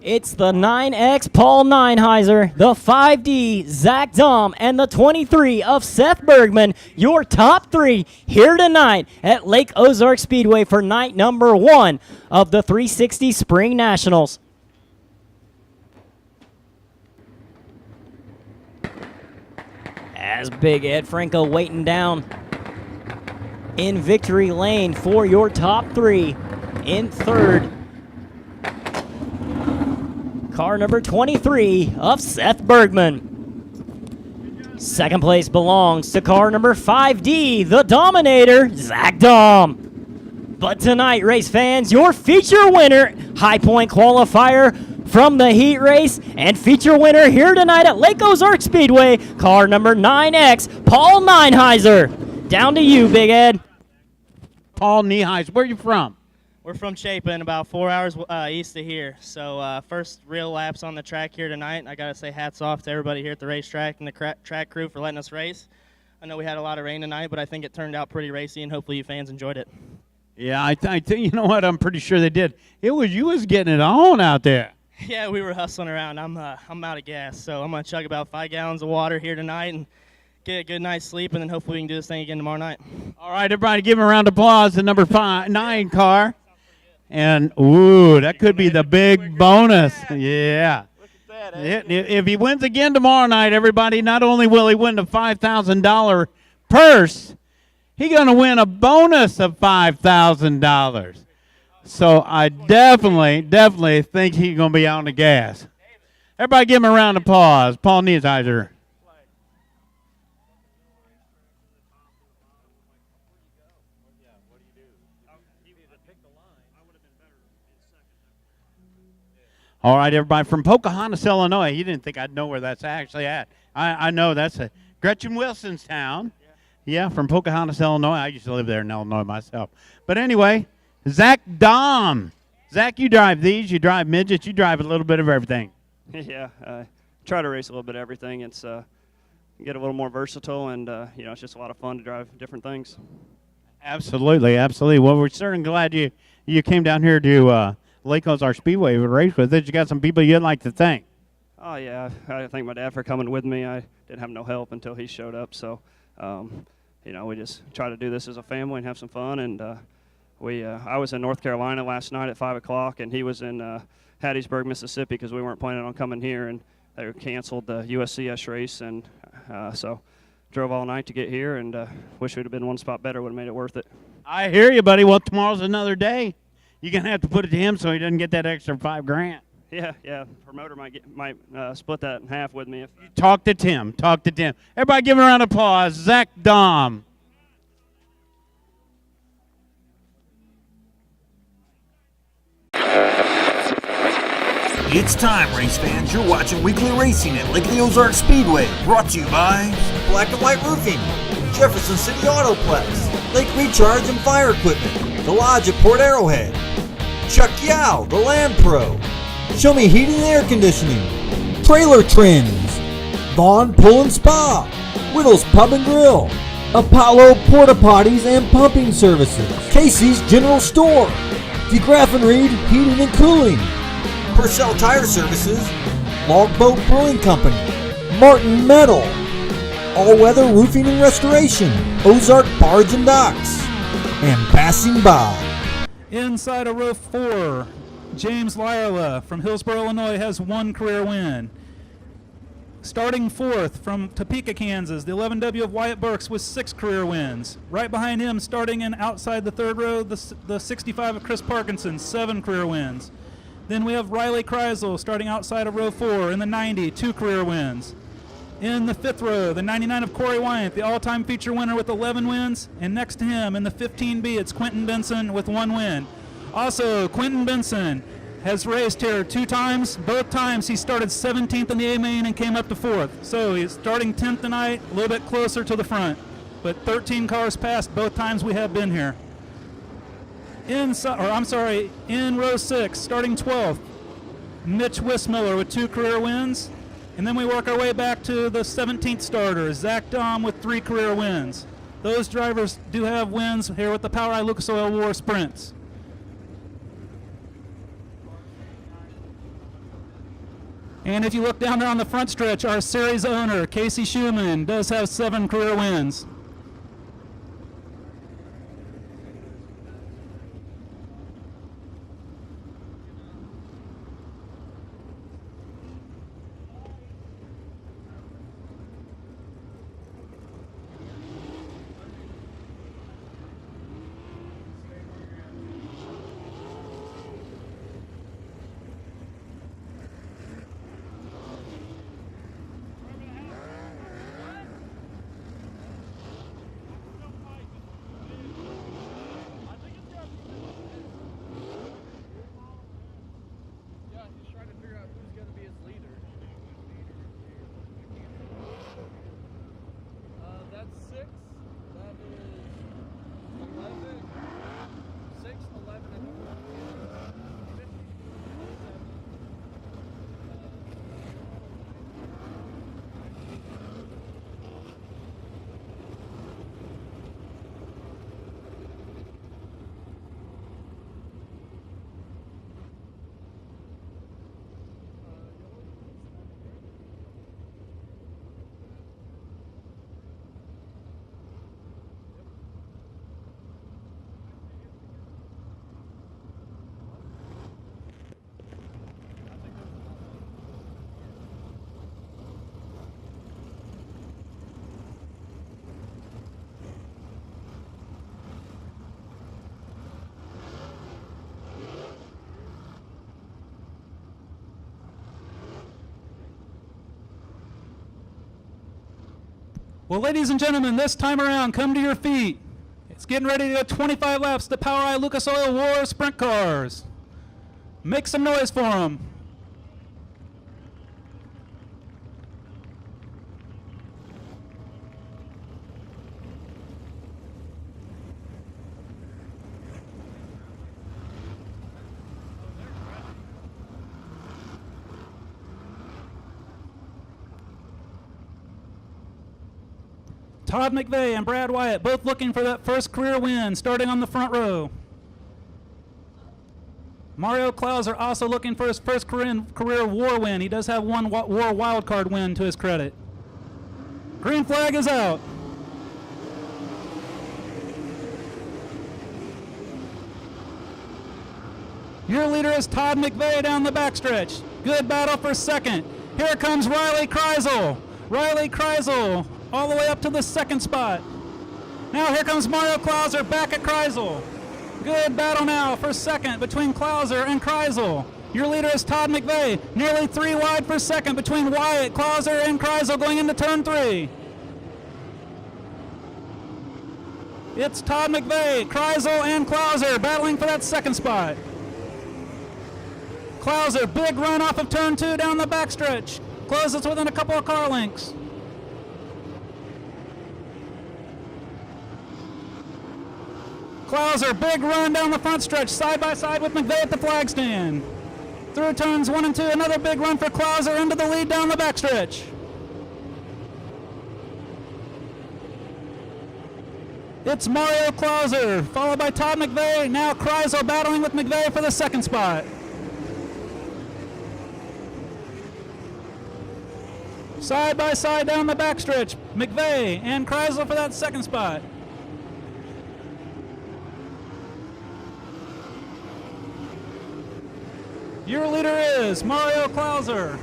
It's the 9X Paul Neinheiser, the 5D Zach Dahm, and the 23 of Seth Bergman, your top 3 here tonight at Lake Ozark Speedway for night number 1 of the 360 Spring Nationals. As Big Ed Franco waiting down in victory lane for your top 3. In third, car number 23 of Seth Bergman. Second place belongs to car number 5D, the Dominator, Zach Dahm. But tonight, race fans, your feature winner, High Point qualifier from the heat race, and feature winner here tonight at Lake Ozark Speedway, car number 9X, Paul Neinheiser. Down to you, Big Ed. Paul Neinheiser, where are you from? We're from Chapin, about 4 hours east of here. So first real laps on the track here tonight. I got to say hats off to everybody here at the racetrack and the track crew for letting us race. I know we had a lot of rain tonight, but I think it turned out pretty racy, and hopefully you fans enjoyed it. Yeah, I think, you know what, I'm pretty sure they did. You was getting it on out there. Yeah, we were hustling around. I'm out of gas, so I'm going to chug about 5 gallons of water here tonight and get a good night's sleep, and then hopefully we can do this thing again tomorrow night. All right, everybody give him a round of applause. The number 9 car. And, ooh, that could be the big bonus. Yeah. If he wins again tomorrow night, everybody, not only will he win the $5,000 purse, he's going to win a bonus of $5,000. So I definitely think he's going to be on the gas. Everybody give him a round of applause. Paul Neinheiser. All right, everybody, from Pocahontas, Illinois. You didn't think I'd know where that's actually at. I know that's a Gretchen Wilson's town. Yeah, from Pocahontas, Illinois. I used to live there in Illinois myself. But anyway, Zach Dahm. Zach, you drive these. You drive midgets. You drive a little bit of everything. Yeah, try to race a little bit of everything. It's get a little more versatile, and it's just a lot of fun to drive different things. Absolutely. Well, we're certainly glad you came down here to Lake Ozark Speedway to race with us. You got some people you'd like to thank. Oh, yeah. I thank my dad for coming with me. I didn't have no help until he showed up. So, we just try to do this as a family and have some fun. And I was in North Carolina last night at 5 o'clock, and he was in Hattiesburg, Mississippi, because we weren't planning on coming here. And they canceled the USCS race, and so drove all night to get here, and wish we'd have been one spot better. Would have made it worth it. I hear you, buddy. Well, tomorrow's another day. You're gonna have to put it to him so he doesn't get that extra $5,000. Yeah. Promoter might split that in half with me. Talk to Tim. Everybody give him a round of applause. Zach Dom. It's time, race fans. You're watching weekly racing at Lake Ozark Speedway. Brought to you by Black and White Roofing, Jefferson City Autoplex, Lake Recharge and Fire Equipment, The Lodge at Port Arrowhead, Chuck Yao, The Land Pro, Show Me Heating and Air Conditioning, Trailer Trends, Vaughn Pool and Spa, Whittles Pub and Grill, Apollo Porta Potties and Pumping Services, Casey's General Store, DeGraff and Reed Heating and Cooling, Purcell Tire Services, Logboat Brewing Company, Martin Metal, All Weather Roofing and Restoration, Ozark Barge and Docks, and Passing By. Inside of row 4, James Lyerla from Hillsboro, Illinois has 1 career win. Starting 4th from Topeka, Kansas, the 11W of Wyatt Burks with 6 career wins. Right behind him, starting in outside the 3rd row, the 65 of Chris Parkinson, 7 career wins. Then we have Riley Kreisel starting outside of row 4 in the 90, 2 career wins. In the 5th row, the 99 of Corey Wyant, the all-time feature winner with 11 wins. And next to him in the 15B, it's Quentin Benson with 1 win. Also, Quentin Benson has raced here 2 times. Both times he started 17th in the A main and came up to 4th. So he's starting 10th tonight, a little bit closer to the front. But 13 cars passed both times we have been here. In row 6, starting 12th, Mitch Wismiller with 2 career wins. And then we work our way back to the 17th starter, Zach Dom with 3 career wins. Those drivers do have wins here with the Power Eye Lucas Oil War Sprints. And if you look down there on the front stretch, our series owner, Casey Schumann, does have 7 career wins. Well, ladies and gentlemen, this time around, come to your feet. It's getting ready to go 25 laps, the Power Eye Lucas Oil War Sprint Cars. Make some noise for them. Todd McVeigh and Brad Wyatt both looking for that first career win, starting on the front row. Mario Klauser also looking for his first career war win. He does have 1 war wildcard win to his credit. Green flag is out. Your leader is Todd McVeigh down the backstretch. Good battle for second. Here comes Riley Kreisel. Riley Kreisel all the way up to the second spot. Now here comes Mario Klauser back at Kreisel. Good battle now for second between Klauser and Kreisel. Your leader is Todd McVeigh. Nearly 3 wide for second between Wyatt, Klauser, and Kreisel going into turn 3. It's Todd McVeigh, Kreisel, and Klauser battling for that second spot. Klauser, big run off of turn 2 down the backstretch. Closes within a couple of car lengths. Klauser, big run down the front stretch, side by side with McVeigh at the flag stand. Through turns 1 and 2, another big run for Klauser into the lead down the backstretch. It's Mario Klauser, followed by Todd McVeigh. Now Kreisel battling with McVeigh for the second spot. Side by side down the backstretch, McVeigh and Kreisel for that second spot. Your leader is Mario Klauser.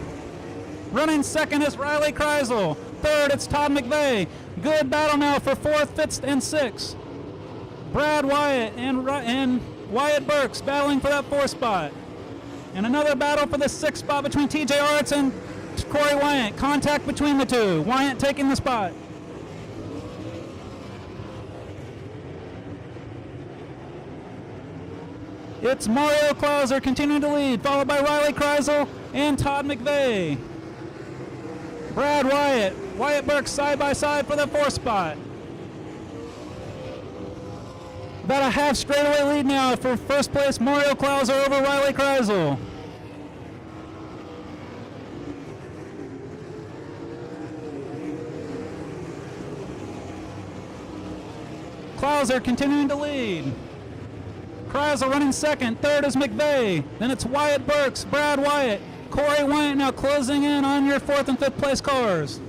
Running second is Riley Kreisel. Third, it's Todd McVeigh. Good battle now for fourth, fifth, and sixth. Brad Wyatt and Wyatt Burks battling for that fourth spot. And another battle for the sixth spot between TJ Arts and Corey Wyatt. Contact between the two. Wyatt taking the spot. It's Mario Klauser continuing to lead, followed by Riley Kreisel and Todd McVeigh. Brad Wyatt, Wyatt Burks side by side for the fourth spot. About a half straightaway lead now for first place Mario Klauser over Riley Kreisel. Klauser continuing to lead. Kreisel running second. Third is McVeigh. Then it's Wyatt Burks, Brad Wyatt, Corey Wyatt now closing in on your fourth and fifth place cars.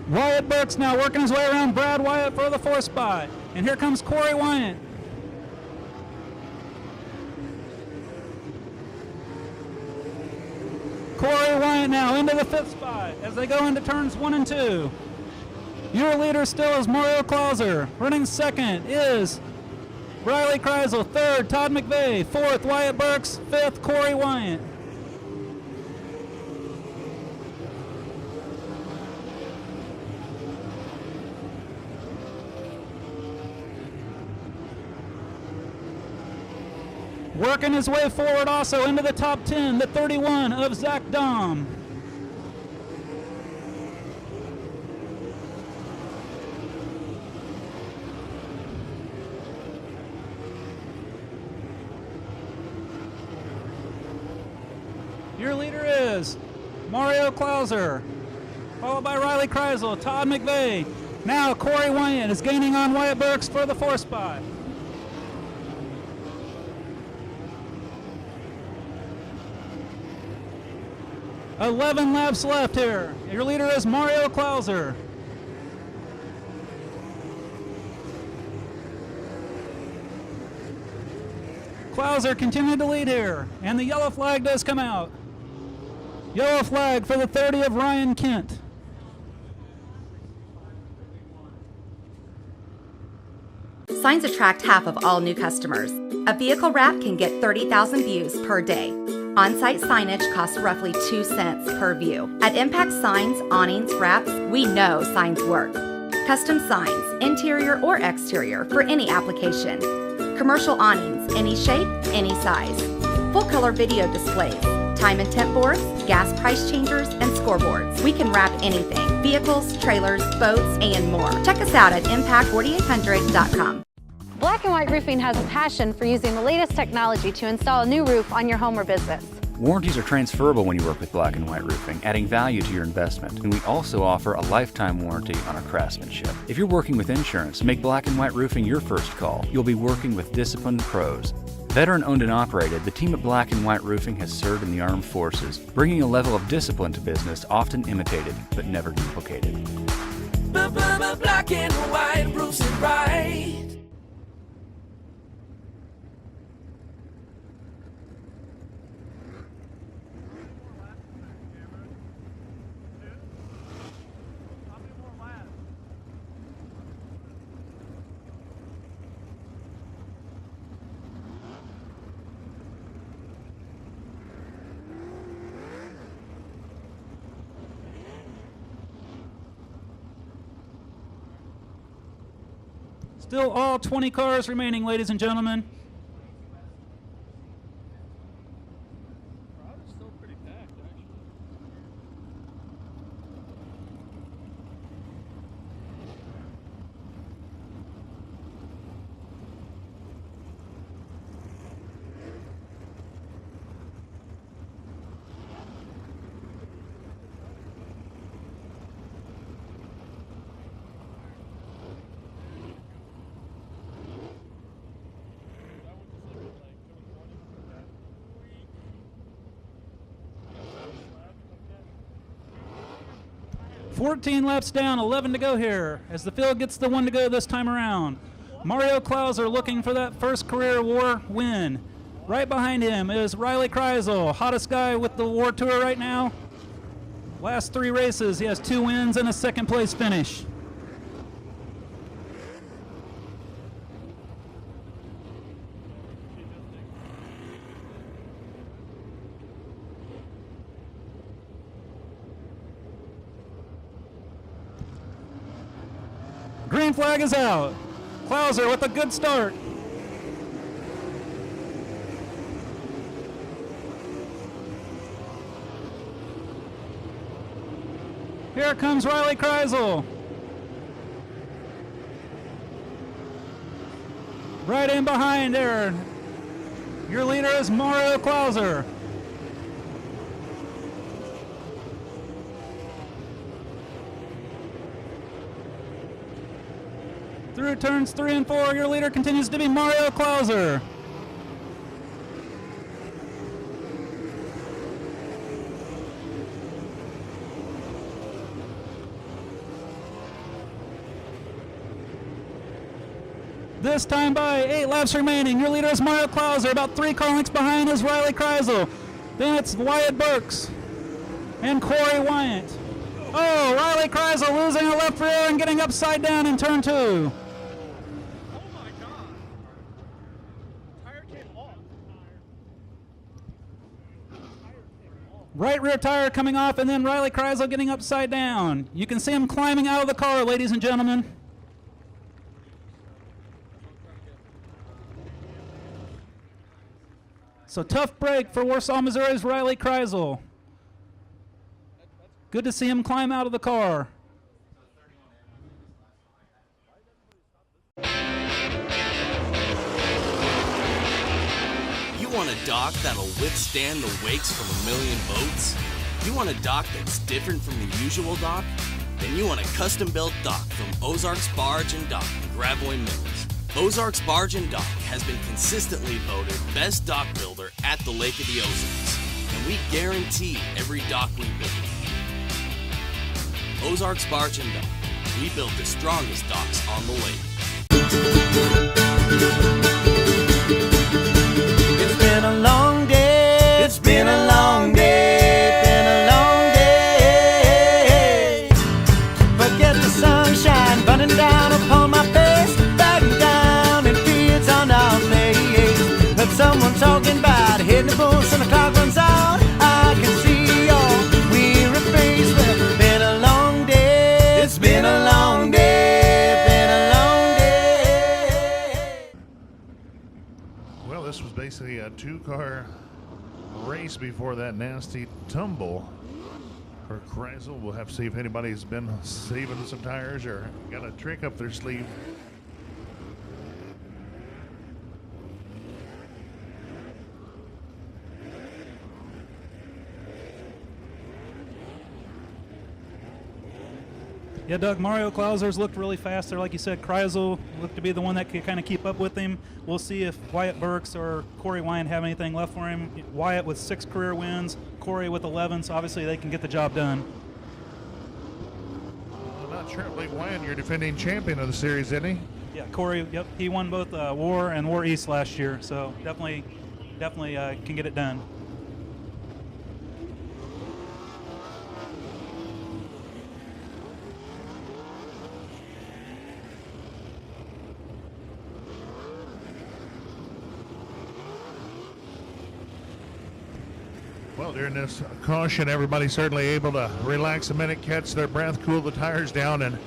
Wyatt Burks now working his way around Brad Wyatt for the fourth spot. And here comes Corey Wyatt. Corey Wyatt now into the fifth spot as they go into turns 1 and 2. Your leader still is Mario Klauser. Running second is Riley Kreisel. Third, Todd McVeigh. Fourth, Wyatt Burks. Fifth, Corey Wyatt. Working his way forward also into the top 10, the 31 of Zach Dahm. Your leader is Mario Klauser, followed by Riley Kreisel, Todd McVeigh. Now Corey Wyatt is gaining on Wyatt Burks for the fourth spot. "11 laps left here. Your leader is Mario Klauser. Klauser continued to lead here, and the yellow flag does come out. Yellow flag for the 30 of Ryan Kent. Signs attract half of all new customers. A vehicle wrap can get 30,000 views per day. On-site signage costs roughly 2 cents per view. At Impact Signs, Awnings, Wraps, we know signs work. Custom signs, interior or exterior, for any application. Commercial awnings, any shape, any size. Full-color video displays, time and temp boards, gas price changers, and scoreboards. We can wrap anything, vehicles, trailers, boats, and more. Check us out at impact4800.com. Black and White Roofing has a passion for using the latest technology to install a new roof on your home or business. Warranties are transferable when you work with Black and White Roofing, adding value to your investment. And we also offer a lifetime warranty on our craftsmanship. If you're working with insurance, make Black and White Roofing your first call. You'll be working with disciplined pros. Veteran owned and operated, the team at Black and White Roofing has served in the armed forces, bringing a level of discipline to business often imitated but never duplicated. Black and White Roofing right. Still all 20 cars remaining, ladies and gentlemen. Crowd is still pretty packed, actually. 14 laps down, 11 to go here as the field gets the one to go this time around. Mario Klauser looking for that first career WAR win. Right behind him is Riley Kreisel, hottest guy with the WAR Tour right now. Last 3 races, he has 2 wins and a second place finish. Green flag is out. Klauser with a good start. Here comes Riley Kreisel. Right in behind there. Your leader is Mario Klauser. Through turns 3 and 4, your leader continues to be Mario Klauser. This time by 8 laps remaining. Your leader is Mario Klauser. About 3 car lengths behind is Riley Kreisel. Then it's Wyatt Burks and Corey Wyant. Oh, Riley Kreisel losing a left rear and getting upside down in turn 2. Right rear tire coming off, and then Riley Kreisel getting upside down. You can see him climbing out of the car, ladies and gentlemen. So tough break for Warsaw, Missouri's Riley Kreisel. Good to see him climb out of the car. You want a dock that'll withstand the wakes from a million boats? You want a dock that's different from the usual dock? Then you want a custom-built dock from Ozark Barge and Dock in Gravois Mills. Ozark Barge and Dock has been consistently voted best dock builder at the Lake of the Ozarks, and we guarantee every dock we build. Ozark Barge and Dock. We build the strongest docks on the lake. It's been a long day. It's been a long day. Been a long day. Forget the sunshine burning down upon my face. Bagging down in fields on our place. Heard someone talking about hitting the bush and the clock runs out. I can see your weary face. Well, been a long day. It's been a long day. Been a long day. Well, this was basically a 2-car race before that nasty tumble for Kreisel. We'll have to see if anybody's been saving some tires or got a trick up their sleeve. Yeah, Doug, Mario Klauser's looked really fast there. Like you said, Kreisel looked to be the one that could kind of keep up with him. We'll see if Wyatt Burks or Corey Wyant have anything left for him. Wyatt with 6 career wins, Corey with 11, so obviously they can get the job done. I'm not sure. I believe Wyant, you're defending champion of the series, isn't he? Yeah, Corey, yep, he won both WAR and WAR East last year, so definitely can get it done. Well, during this caution, everybody's certainly able to relax a minute, catch their breath, cool the tires down, and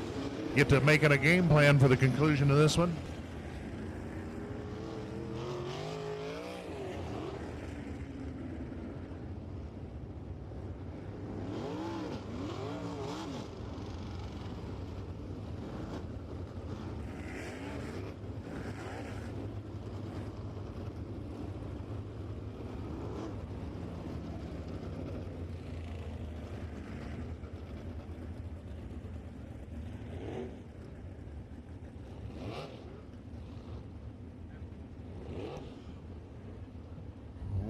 get to making a game plan for the conclusion of this one.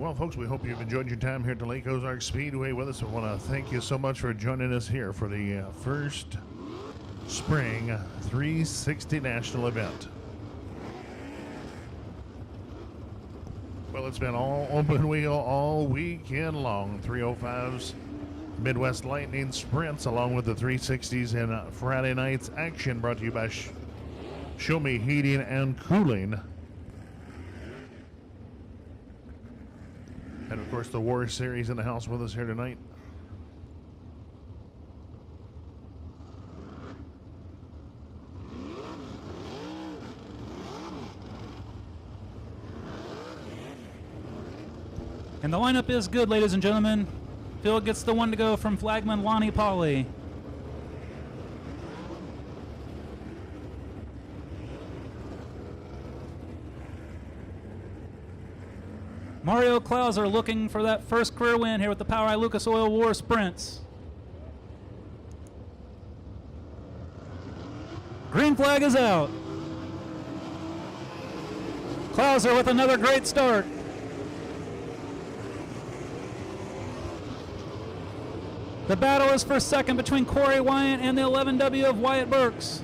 Well, folks, we hope you've enjoyed your time here at the Lake Ozark Speedway with us. I want to thank you so much for joining us here for the first Spring 360 National event. Well, it's been all open wheel all weekend long. 305s, Midwest Lightning Sprints, along with the 360s and Friday night's action, brought to you by Show Me Heating and Cooling. And of course, the War Series in the house with us here tonight. And the lineup is good, ladies and gentlemen. Phil gets the one to go from flagman Lonnie Polly. Mario Klauser looking for that first career win here with the POWRi Lucas Oil War Sprints. Green flag is out. Klauser with another great start. The battle is for second between Corey Wyant and the 11W of Wyatt Burks.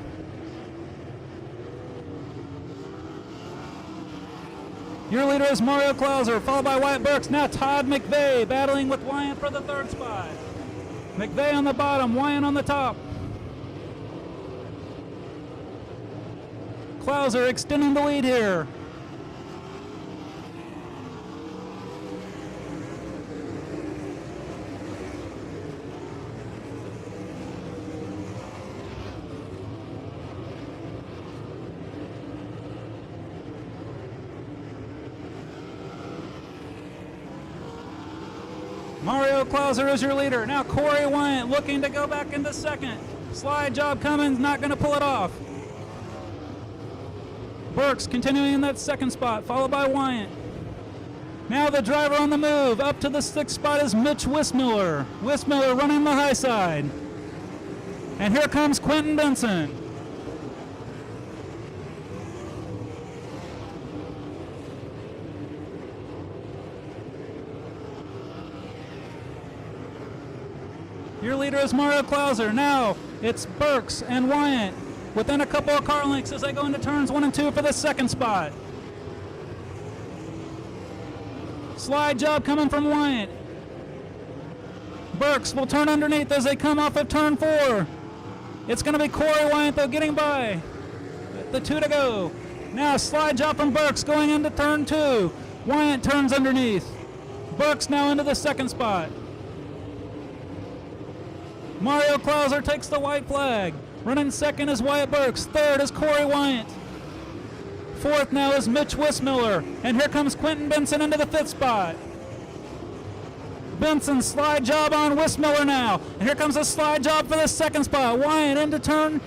Your leader is Mario Klauser, followed by Wyatt Burks. Now Todd McVeigh battling with Wyant for the third spot. McVeigh on the bottom, Wyant on the top. Klauser extending the lead here. Mario Klauser is your leader. Now Corey Wyant looking to go back into second. Slide job coming, not going to pull it off. Burks continuing in that second spot, followed by Wyant. Now the driver on the move. Up to the sixth spot is Mitch Wismiller. Wismiller running the high side. And here comes Quentin Benson. Your leader is Mario Klauser. Now it's Burks and Wyant within a couple of car lengths as they go into turns 1 and 2 for the second spot. Slide job coming from Wyant. Burks will turn underneath as they come off of turn 4. It's going to be Corey Wyant though getting by. The 2 to go. Now slide job from Burks going into turn 2. Wyant turns underneath. Burks now into the second spot. Mario Klauser takes the white flag. Running second is Wyatt Burks. Third is Corey Wyant. Fourth now is Mitch Wismiller. And here comes Quentin Benson into the fifth spot. Benson slide job on Wismiller now. And here comes a slide job for the second spot. Wyant into turn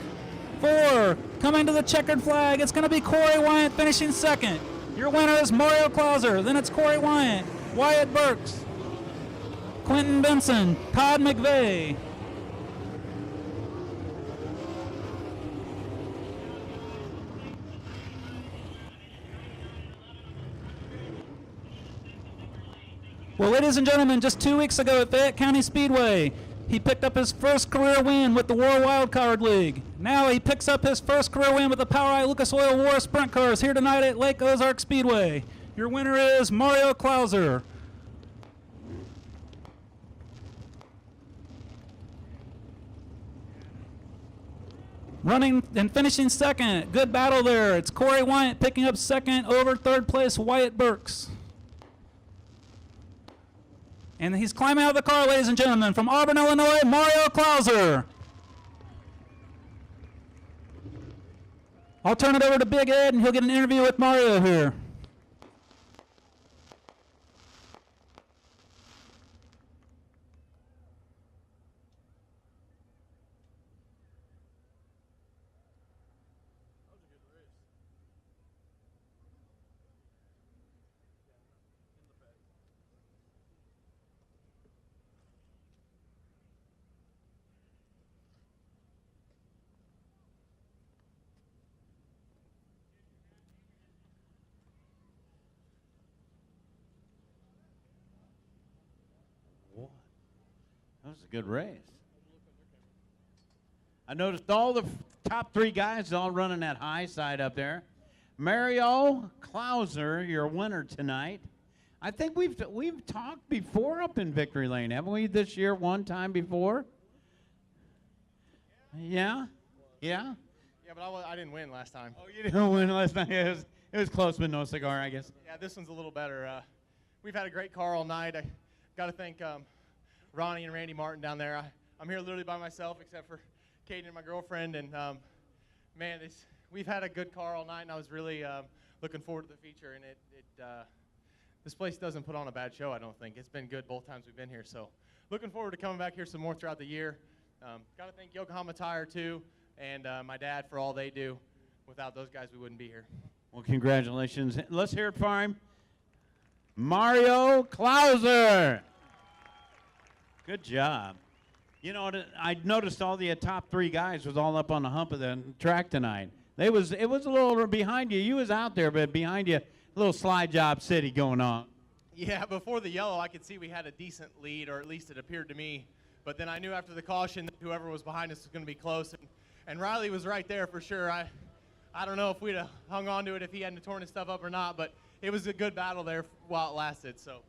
4. Coming to the checkered flag. It's going to be Corey Wyant finishing second. Your winner is Mario Klauser. Then it's Corey Wyant. Wyatt Burks. Quentin Benson. Todd McVeigh. Well, ladies and gentlemen, just 2 weeks ago at Fayette County Speedway, he picked up his first career win with the War Wildcard League. Now he picks up his first career win with the POWRi Lucas Oil War Sprint Cars here tonight at Lake Ozark Speedway. Your winner is Mario Klauser. Running and finishing second. Good battle there. It's Corey Wyant picking up second over third place Wyatt Burks. And he's climbing out of the car, ladies and gentlemen, from Auburn, Illinois, Mario Klauser. I'll turn it over to Big Ed, and he'll get an interview with Mario here. was a good race. I noticed all the top 3 guys all running that high side up there. Mario Klauser, your winner tonight. I think we've talked before up in Victory Lane, haven't we, this year one time before? Yeah? Yeah? Yeah, but I didn't win last time. Oh, you didn't win last night? It was close, but no cigar, I guess. Yeah, this one's a little better. We've had a great car all night. I got to thank Ronnie and Randy Martin down there. I'm here literally by myself except for Katie and my girlfriend, and man, we've had a good car all night, and I was really looking forward to the feature, and this place doesn't put on a bad show, I don't think. It's been good both times we've been here, so looking forward to coming back here some more throughout the year. Got to thank Yokohama Tire, too, and my dad for all they do. Without those guys, we wouldn't be here. Well, congratulations. Let's hear it for him. Mario Klauser. Good job. You know, I noticed all the top 3 guys was all up on the hump of the track tonight. It was a little behind you. You was out there, but behind you, a little slide job city going on. Yeah, before the yellow, I could see we had a decent lead, or at least it appeared to me. But then I knew after the caution that whoever was behind us was going to be close. And Riley was right there for sure. I don't know if we'd have hung on to it if he hadn't torn his stuff up or not, but it was a good battle there while it lasted. So.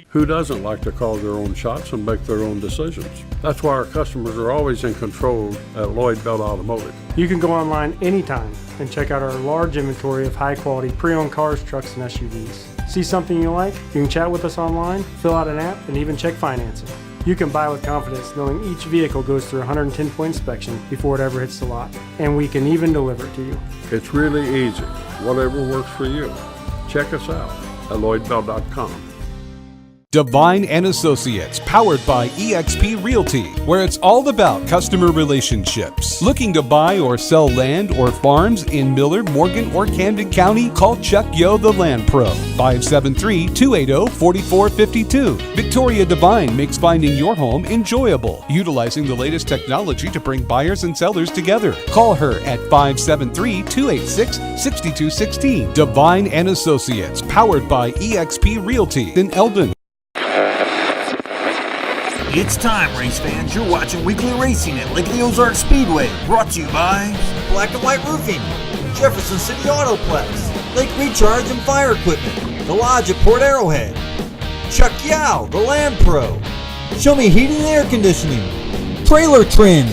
Who doesn't like to call their own shots and make their own decisions? That's why our customers are always in control at Lloyd Bell Automotive. You can go online anytime and check out our large inventory of high-quality pre-owned cars, trucks, and SUVs. See something you like? You can chat with us online, fill out an app, and even check financing. You can buy with confidence knowing each vehicle goes through a 110-point inspection before it ever hits the lot, and we can even deliver it to you. It's really easy. Whatever works for you. Check us out at LloydBell.com. Divine and Associates, powered by eXp Realty, where it's all about customer relationships. Looking to buy or sell land or farms in Millard, Morgan, or Camden County? Call Chuck Yo, the Land Pro, 573-280-4452. Victoria Divine makes finding your home enjoyable, utilizing the latest technology to bring buyers and sellers together. Call her at 573-286-6216. Divine and Associates, powered by eXp Realty in Eldon. It's time, race fans. You're watching weekly racing at Lake Ozark Speedway. Brought to you by Black and White Roofing, Jefferson City Autoplex, Lake Recharge and Fire Equipment, The Lodge at Port Arrowhead, Chuck Yao, the Land Pro, Show Me Heating and Air Conditioning, Trailer Trends,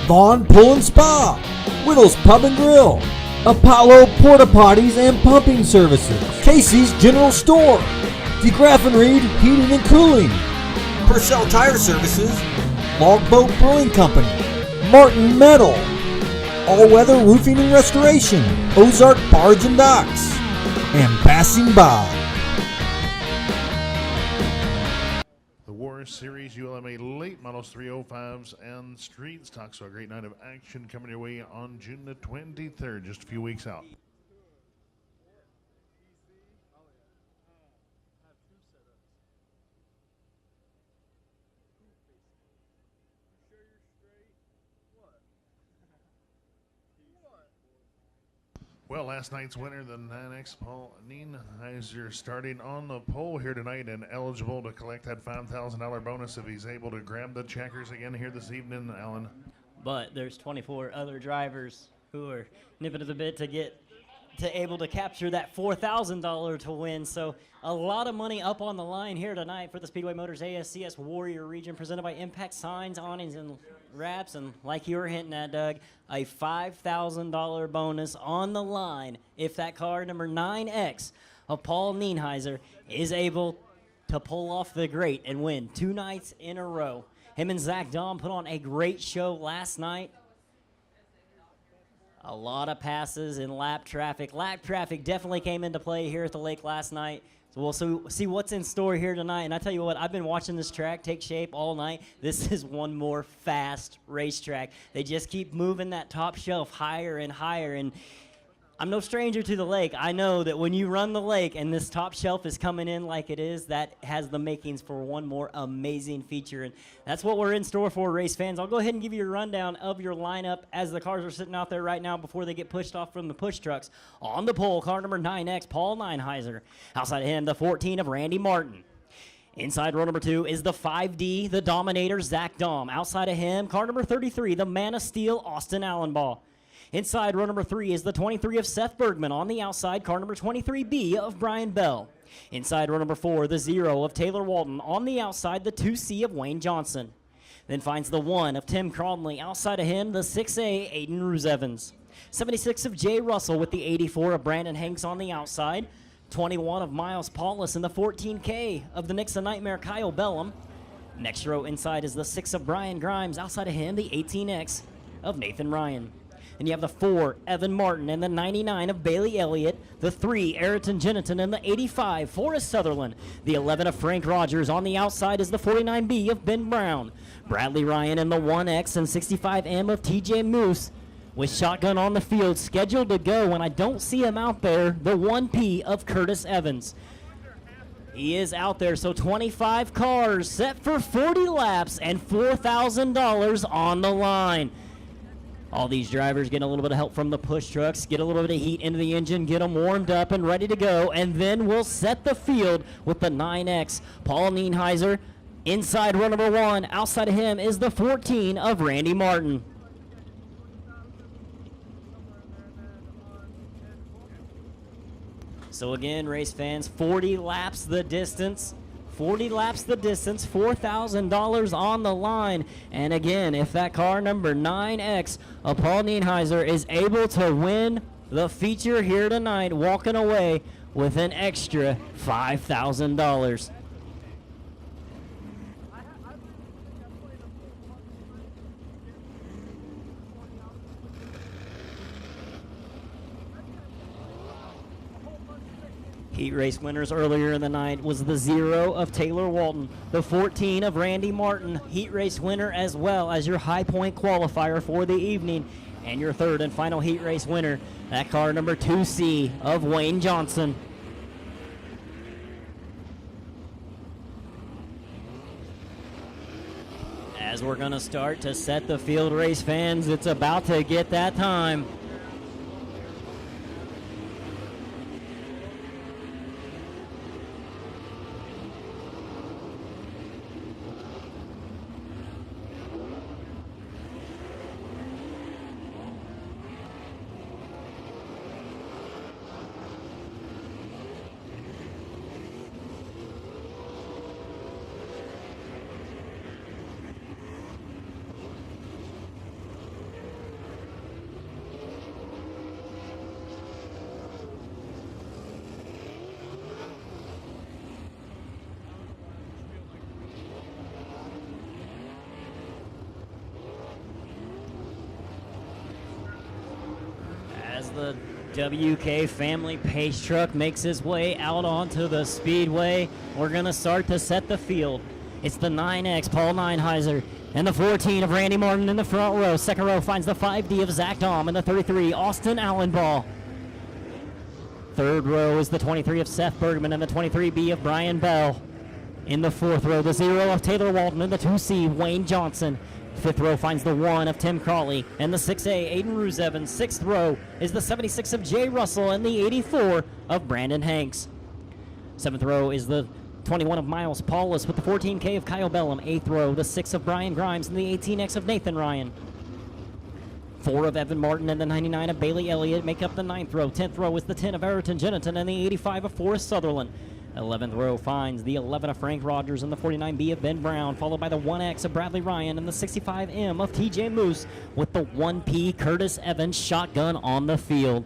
Vaughn Pool and Spa, Whittles Pub and Grill, Apollo Porta Potties and Pumping Services, Casey's General Store, DeGraff and Reed Heating and Cooling, Purcell Tire Services, Logboat Brewing Company, Martin Metal, All Weather Roofing and Restoration, Ozark Barge and Docks, and Passing By. The War Series ULMA late models 305s and street stock. So a great night of action coming your way on June the 23rd, just a few weeks out. Well, last night's winner, the 9X Paul Nienheiser, starting on the pole here tonight and eligible to collect that $5,000 bonus if he's able to grab the checkers again here this evening, Alan. But there's 24 other drivers who are nipping at the bit to get able to capture that $4,000 to win. So a lot of money up on the line here tonight for the Speedway Motors ASCS Warrior Region, presented by Impact Signs, Awnings, and Wraps. And like you were hinting at, Doug, a $5,000 bonus on the line if that car number 9X of Paul Nienheiser is able to pull off the great and win 2 nights in a row. Him and Zach Dahm put on a great show last night. A lot of passes in lap traffic. Lap traffic definitely came into play here at the lake last night. So we'll see what's in store here tonight. And I tell you what, I've been watching this track take shape all night. This is one more fast racetrack. They just keep moving that top shelf higher and higher. And I'm no stranger to the lake. I know that when you run the lake and this top shelf is coming in like it is, that has the makings for one more amazing feature. And that's what we're in store for, race fans. I'll go ahead and give you a rundown of your lineup as the cars are sitting out there right now before they get pushed off from the push trucks. On the pole, car number 9X, Paul Nienheiser. Outside of him, the 14 of Randy Martin. Inside row number 2 is the 5D, the Dominator, Zach Dahm. Outside of him, car number 33, the Man of Steel, Austin Allenbaugh. Inside row number 3 is the 23 of Seth Bergman. On the outside, car number 23B of Brian Bell. Inside row number 4, the 0 of Taylor Walton. On the outside, the 2C of Wayne Johnson. Then finds the 1 of Tim Cronley. Outside of him, the 6A, Aiden Ruse-Evans. 76 of Jay Russell with the 84 of Brandon Hanks on the outside. 21 of Miles Paulus and the 14K of the Nixon Nightmare, Kyle Bellum. Next row inside is the 6 of Brian Grimes. Outside of him, the 18X of Nathan Ryan. And you have the 4, Evan Martin, and the 99 of Bailey Elliott, the 3, Ayrton Jennington, and the 85, Forrest Sutherland. The 11 of Frank Rogers. On the outside is the 49B of Ben Brown. Bradley Ryan and the 1X and 65M of TJ Moose. With shotgun on the field, scheduled to go, and I don't see him out there, the 1P of Curtis Evans. He is out there, so 25 cars set for 40 laps and $4,000 on the line. All these drivers get a little bit of help from the push trucks, get a little bit of heat into the engine, get them warmed up and ready to go, and then we'll set the field with the 9X. Paul Nienheiser, inside row number 1. Outside of him is the 14 of Randy Martin. So again, race fans, 40 laps the distance. 40 laps the distance, $4,000 on the line. And again, if that car number 9X of Paul Nienheiser is able to win the feature here tonight, walking away with an extra $5,000. Heat race winners earlier in the night was the 0 of Taylor Walton, the 14 of Randy Martin, heat race winner as well as your high point qualifier for the evening, and your third and final heat race winner, that car number 2C of Wayne Johnson. As we're going to start to set the field, race fans, it's about to get that time. As the WK family pace truck makes its way out onto the speedway, we're going to start to set the field. It's the 9X, Paul Nienheiser, and the 14 of Randy Martin in the front row. Second row finds the 5D of Zach Dahm and the 33, Austin Allenbaugh. Third row is the 23 of Seth Bergman and the 23B of Brian Bell. In the fourth row, the 0 of Taylor Walton and the 2C, Wayne Johnson. Fifth row finds the 1 of Tim Crawley and the 6A, Aiden Ruse-Evans. Sixth row is the 76 of Jay Russell and the 84 of Brandon Hanks. Seventh row is the 21 of Miles Paulus with the 14K of Kyle Bellum. Eighth row, the 6 of Brian Grimes and the 18X of Nathan Ryan. 4 of Evan Martin and the 99 of Bailey Elliott make up the 9th row. 10th row is the 10 of Ayrton Jennington and the 85 of Forrest Sutherland. 11th row finds the 11 of Frank Rogers and the 49B of Ben Brown, followed by the 1X of Bradley Ryan and the 65M of TJ Moose with the 1P Curtis Evans shotgun on the field.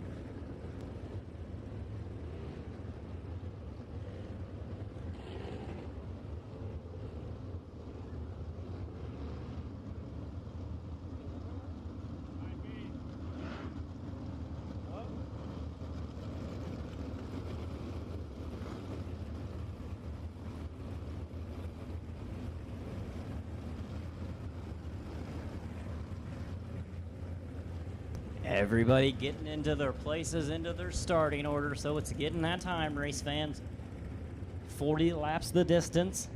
Everybody getting into their places, into their starting order, so it's getting that time, race fans. 40 laps the distance,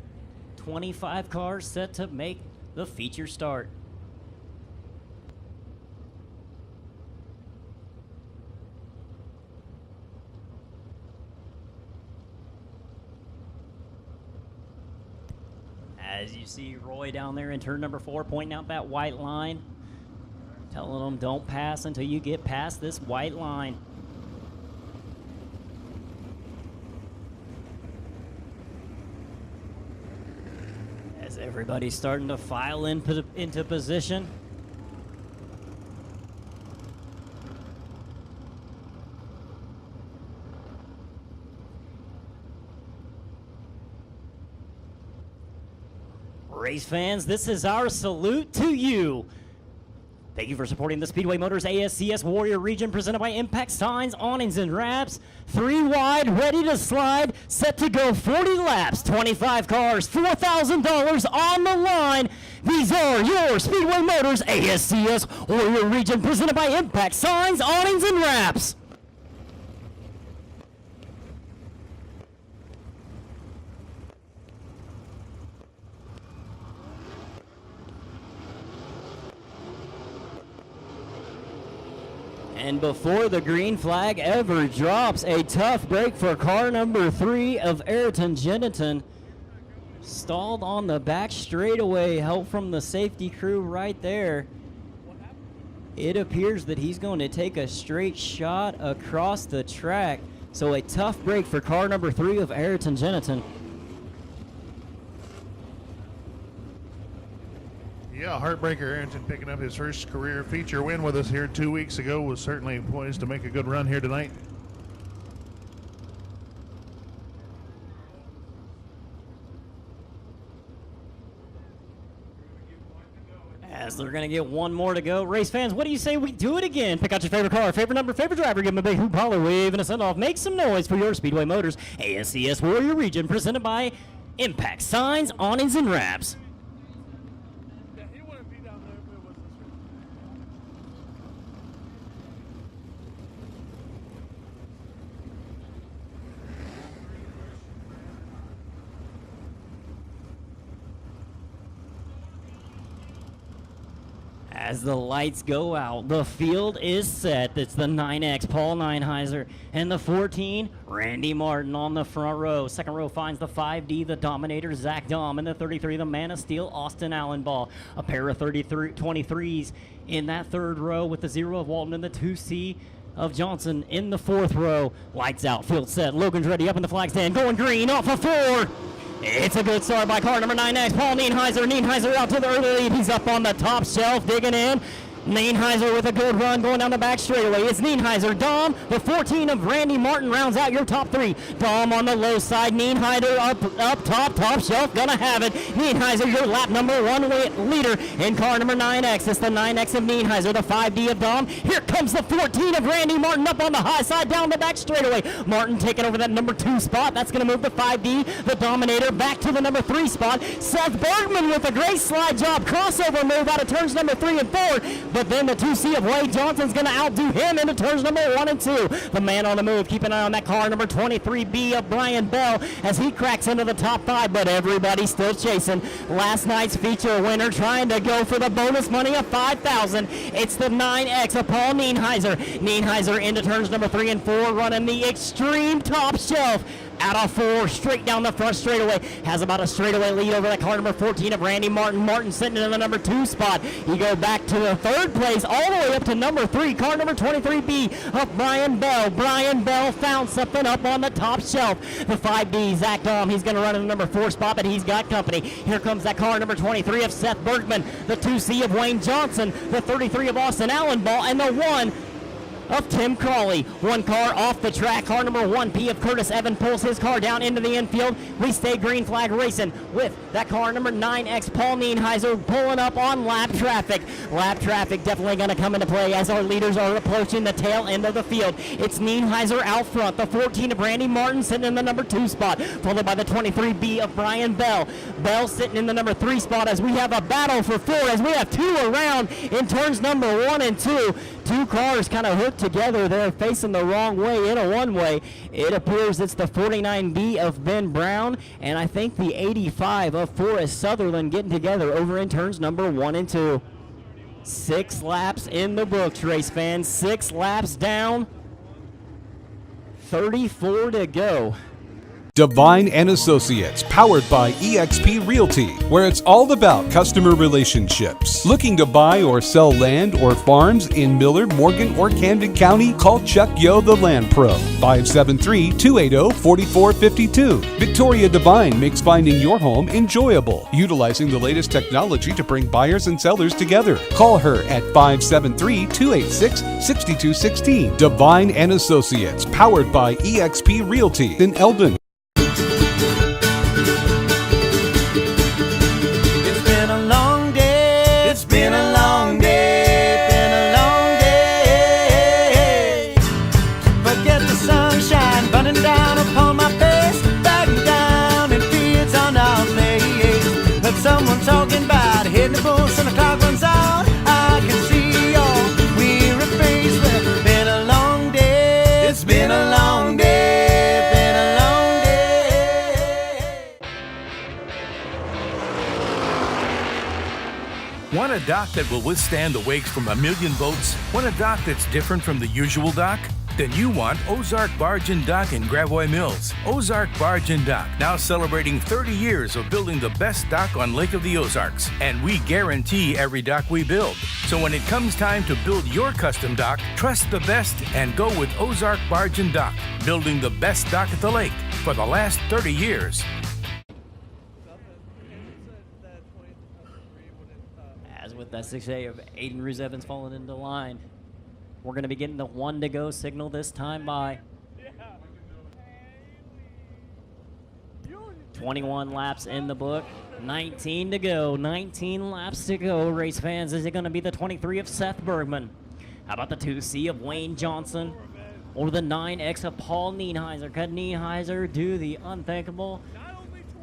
25 cars set to make the feature start. As you see Roy down there in turn number 4 pointing out that white line, telling them don't pass until you get past this white line. As everybody's starting to file into position. Race fans, this is our salute to you. Thank you for supporting the Speedway Motors ASCS Warrior Region, presented by Impact Signs, Awnings, and Wraps. 3 wide, ready to slide, set to go 40 laps, 25 cars, $4,000 on the line. These are your Speedway Motors ASCS Warrior Region, presented by Impact Signs, Awnings, and Wraps. And before the green flag ever drops, a tough break for car number 3 of Ayrton Jennington. Stalled on the back straightaway, help from the safety crew right there. It appears that he's going to take a straight shot across the track. So a tough break for car number 3 of Ayrton Jennington. Yeah, heartbreaker Ayrton picking up his first career feature win with us here 2 weeks ago. Was certainly poised to make a good run here tonight. As they're going to get one more to go. Race fans, what do you say we do it again? Pick out your favorite car, favorite number, favorite driver, give them a big hoop, holler, wave, and a send-off. Make some noise for your Speedway Motors ASCS Warrior Region, presented by Impact Signs, Awnings, and Wraps. As the lights go out, the field is set. It's the 9X, Paul Neinheiser, and the 14, Randy Martin on the front row. Second row finds the 5D, the Dominator, Zach Dahm, and the 33, the Man of Steel, Austin Allenball. A pair of 23s in that third row with the 0 of Walton and the 2C of Johnson in the fourth row. Lights out, field set. Logan's ready up in the flag stand, going green off of 4. It's a good start by car number 9X, Paul Neinheiser. Neinheiser out to the early lead. He's up on the top shelf, digging in. Neinheiser with a good run going down the back straightaway. It's Neinheiser. Dom, the 14 of Randy Martin rounds out your top 3. Dom on the low side. Neinheiser up top shelf. Gonna have it. Neinheiser, your lap number 1 leader in car number 9X. It's the 9X of Neinheiser, the 5D of Dom. Here comes the 14 of Randy Martin up on the high side down the back straightaway. Martin taking over that number 2 spot. That's gonna move the 5D, the Dominator, back to the number 3 spot. Seth Bergman with a great slide job. Crossover move out of turns number 3 and 4. But then the 2C of Wade Johnson's going to outdo him into turns number 1 and 2. The man on the move. Keep an eye on that car, number 23B of Brian Bell, as he cracks into the top 5, but everybody's still chasing. Last night's feature winner trying to go for the bonus money of $5,000. It's the 9X of Paul Neinheiser. Neinheiser into turns number 3 and 4, running the extreme top shelf. Out of 4, straight down the front straightaway. Has about a straightaway lead over that car number 14 of Randy Martin. Martin sitting in the number 2 spot. You go back to the 3rd place, all the way up to number 3, car number 23B of Brian Bell. Brian Bell found something up on the top shelf. The 5D, Zach Dahm, he's going to run in the number 4 spot, but he's got company. Here comes that car number 23 of Seth Bergman. The 2C of Wayne Johnson. The 33 of Austin Allenball. And the 1 of Tim Crawley. One car off the track. Car number 1P of Curtis Evan pulls his car down into the infield. We stay green flag racing with that car number 9X, Paul Neinheiser, pulling up on lap traffic. Lap traffic definitely going to come into play as our leaders are approaching the tail end of the field. It's Neinheiser out front. The 14 of Randy Martin sitting in the number 2 spot, followed by the 23B of Brian Bell. Bell sitting in the number 3 spot as we have a battle for 4, as we have 2 around in turns number 1 and 2. 2 cars kind of hooked together. They're facing the wrong way in a one-way. It appears it's the 49B of Ben Brown and I think the 85 of Forrest Sutherland getting together over in turns number 1 and 2. 6 laps in the books, race fans. 6 laps down. 34 to go. Divine and Associates, powered by eXp Realty, where it's all about customer relationships. Looking to buy or sell land or farms in Millard, Morgan, or Camden County? Call Chuck Yo, the Land Pro, 573-280-4452. Victoria Divine makes finding your home enjoyable, utilizing the latest technology to bring buyers and sellers together. Call her at 573-286-6216. Divine and Associates, powered by eXp Realty in Eldon. It's been a long day. It's been a long day. It's been a long day. Forget the sunshine burning down upon my face. Backing down in fields on our place. But someone talking about hitting the bush and the clock runs out. I can see your weary face. Well, it's been a long day. It's been a long day. Want a dock that will withstand the wakes from a million boats? Want a dock that's different from the usual dock? Then you want Ozark Barge and Dock in Gravois Mills. Ozark Barge and Dock, now celebrating 30 years of building the best dock on Lake of the Ozarks. And we guarantee every dock we build. So when it comes time to build your custom dock, trust the best and go with Ozark Barge and Dock, building the best dock at the lake for the last 30 years. As with that 6A of Aiden Ruse Evans falling into line, we're going to be getting the 1 to go signal this time by 21 laps in the book, 19 to go, 19 laps to go, race fans. Is it going to be the 23 of Seth Bergman? How about the 2C of Wayne Johnson? Or the 9X of Paul Nienheiser? Could Nienheiser do the unthinkable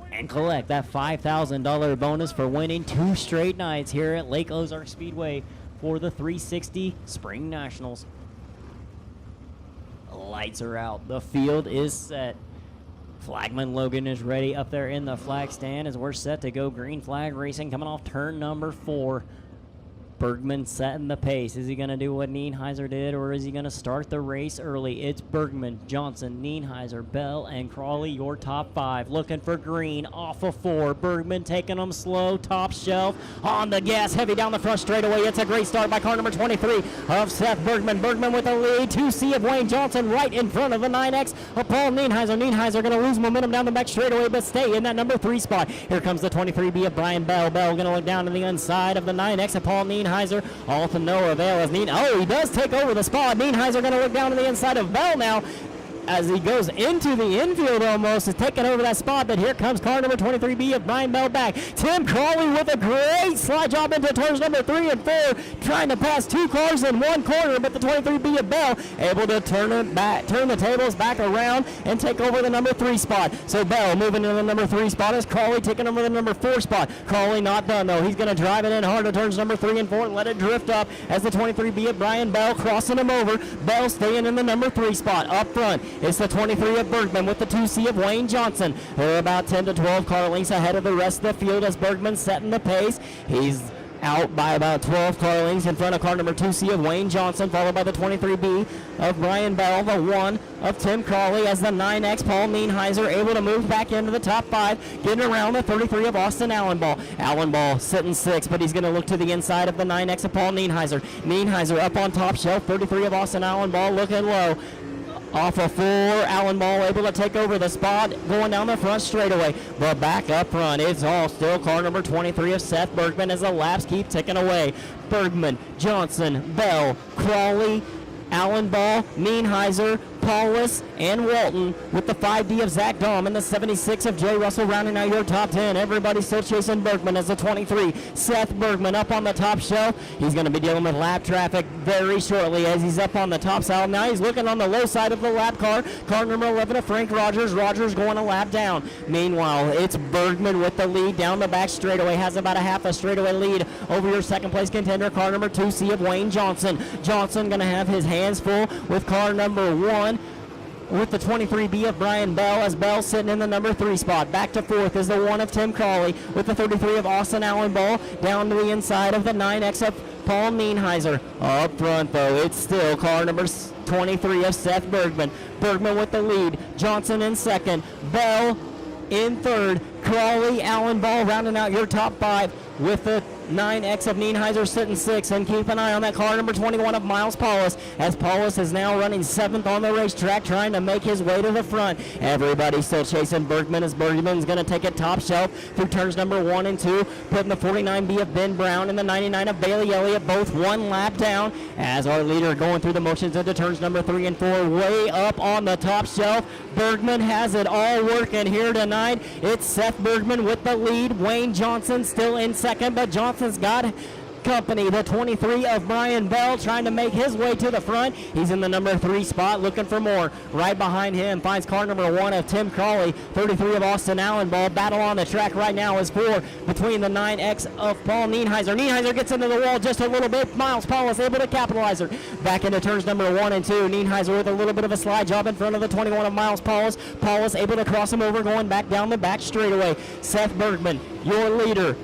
and collect that $5,000 bonus for winning 2 straight nights here at Lake Ozark Speedway for the 360 Spring Nationals? Lights are out. The field is set. Flagman Logan is ready up there in the flag stand as we're set to go. Green flag racing coming off turn number 4. Bergman setting the pace. Is he going to do what Nienheiser did, or is he going to start the race early? It's Bergman, Johnson, Nienheiser, Bell, and Crawley, your top 5. Looking for green off of 4. Bergman taking them slow, top shelf, on the gas, heavy down the front straightaway. It's a great start by car number 23 of Seth Bergman. Bergman with the lead. 2C of Wayne Johnson right in front of the 9X of Paul Nienheiser. Nienheiser going to lose momentum down the back straightaway, but stay in that number 3 spot. Here comes the 23B of Brian Bell. Bell going to look down to the inside of the 9X of Paul Nienheiser. All to no avail as he does take over the spot. Nienheiser going to look down to the inside of Bell now as he goes into the infield almost, is taking over that spot, but here comes car number 23B of Brian Bell back. Tim Crawley with a great slide job into turns number 3 and 4, trying to pass 2 cars in one corner, but the 23B of Bell able to turn the tables back around and take over the number 3 spot. So Bell moving into the number 3 spot as Crawley taking over the number 4 spot. Crawley not done though. He's going to drive it in hard to turns number 3 and 4 and let it drift up as the 23B of Brian Bell crossing him over. Bell staying in the number 3 spot. Up front, it's the 23 of Bergman with the 2C of Wayne Johnson. They're about 10 to 12 car lengths ahead of the rest of the field as Bergman setting the pace. He's out by about 12 car lengths in front of car number 2C of Wayne Johnson, followed by the 23B of Brian Bell, the 1 of Tim Crawley, as the 9X Paul Nienheiser able to move back into the top 5, getting around the 33 of Austin Allenball. Allenball sitting 6, but he's going to look to the inside of the 9X of Paul Nienheiser. Nienheiser up on top shelf, 33 of Austin Allenball looking low. Off of 4, Allenball able to take over the spot, going down the front straightaway. But back up front, it's all still car number 23 of Seth Bergman as the laps keep ticking away. Bergman, Johnson, Bell, Crawley, Allenball, Nienheiser, Paulus, and Walton with the 5D of Zach Dahm and the 76 of Jay Russell rounding out your top 10. Everybody still chasing Bergman as the 23. Seth Bergman up on the top shelf. He's going to be dealing with lap traffic very shortly as he's up on the top side. Now he's looking on the low side of the lap car. Car number 11 of Frank Rogers. Rogers going a lap down. Meanwhile, it's Bergman with the lead down the back straightaway. Has about a half a straightaway lead over your second place contender, car number 2C of Wayne Johnson. Johnson going to have his hands full with car number 1 with the 23B of Brian Bell, as Bell sitting in the number 3 spot. Back to 4th is the 1 of Tim Crawley with the 33 of Austin Allen Ball, down to the inside of the 9X of Paul Nienheiser. Up front, though, it's still car number 23 of Seth Bergman. Bergman with the lead. Johnson in 2nd. Bell in 3rd. Crawley, Allen Ball rounding out your top 5 with the 9X of Nienheiser sitting 6th. And keep an eye on that car number 21 of Miles Paulus, as Paulus is now running 7th on the racetrack, trying to make his way to the front. Everybody still chasing Bergman, as Bergman's going to take it top shelf through turns number 1 and 2, putting the 49B of Ben Brown and the 99 of Bailey Elliott both 1 lap down, as our leader going through the motions into turns number 3 and 4, way up on the top shelf. Bergman has it all working here tonight. It's Seth Bergman with the lead. Wayne Johnson still in 2nd, but Johnson's got company. The 23 of Brian Bell trying to make his way to the front. He's in the number 3 spot looking for more. Right behind him finds car number 1 of Tim Crawley, 33 of Austin Allen Ball. Battle on the track right now is 4 between the 9X of Paul Nienheiser. Nienheiser gets into the wall just a little bit. Miles Paulus able to capitalize her. Back into turns number 1 and 2. Nienheiser with a little bit of a slide job in front of the 21 of Miles Paulus. Paulus able to cross him over, going back down the back straightaway. Seth Bergman, your leader.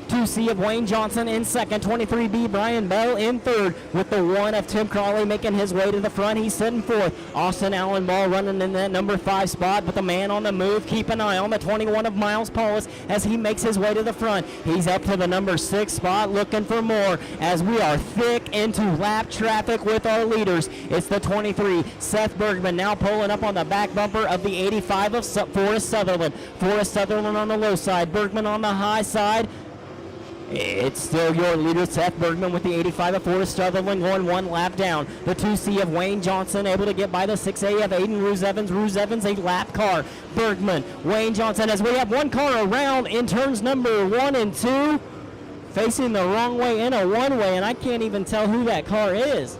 2C of Wayne Johnson in 2nd, 23B Brian Bell in 3rd, with the 1 of Tim Crawley making his way to the front. He's sitting 4th. Austin Allen Ball running in that number 5 spot, but the man on the move. Keep an eye on the 21 of Miles Paulus as he makes his way to the front. He's up to the number 6 spot looking for more, as we are thick into lap traffic with our leaders. It's the 23, Seth Bergman, now pulling up on the back bumper of the 85 of Forrest Sutherland. Forrest Sutherland on the low side, Bergman on the high side. It's still your leader, Seth Bergman, with the 85 of Forrest Sutherland going 1 lap down. The 2C of Wayne Johnson able to get by the 6A of Aiden Ruse Evans. Ruse Evans, a lap car. Bergman, Wayne Johnson, as we have one car around in turns number 1 and 2, facing the wrong way in a one-way, and I can't even tell who that car is.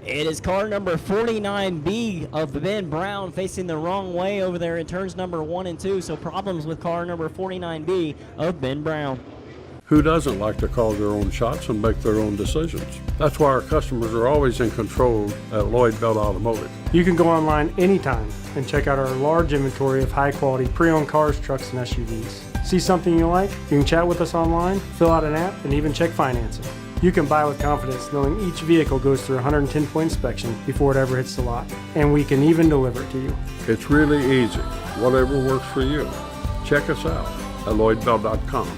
It is car number 49B of Ben Brown facing the wrong way over there in turns number 1 and 2. So problems with car number 49B of Ben Brown. Who doesn't like to call their own shots and make their own decisions? That's why our customers are always in control at Lloyd Bell Automotive. You can go online anytime and check out our large inventory of high-quality pre-owned cars, trucks, and SUVs. See something you like? You can chat with us online, fill out an app, and even check financing. You can buy with confidence knowing each vehicle goes through a 110-point inspection before it ever hits the lot, and we can even deliver it to you. It's really easy. Whatever works for you. Check us out at LloydBell.com.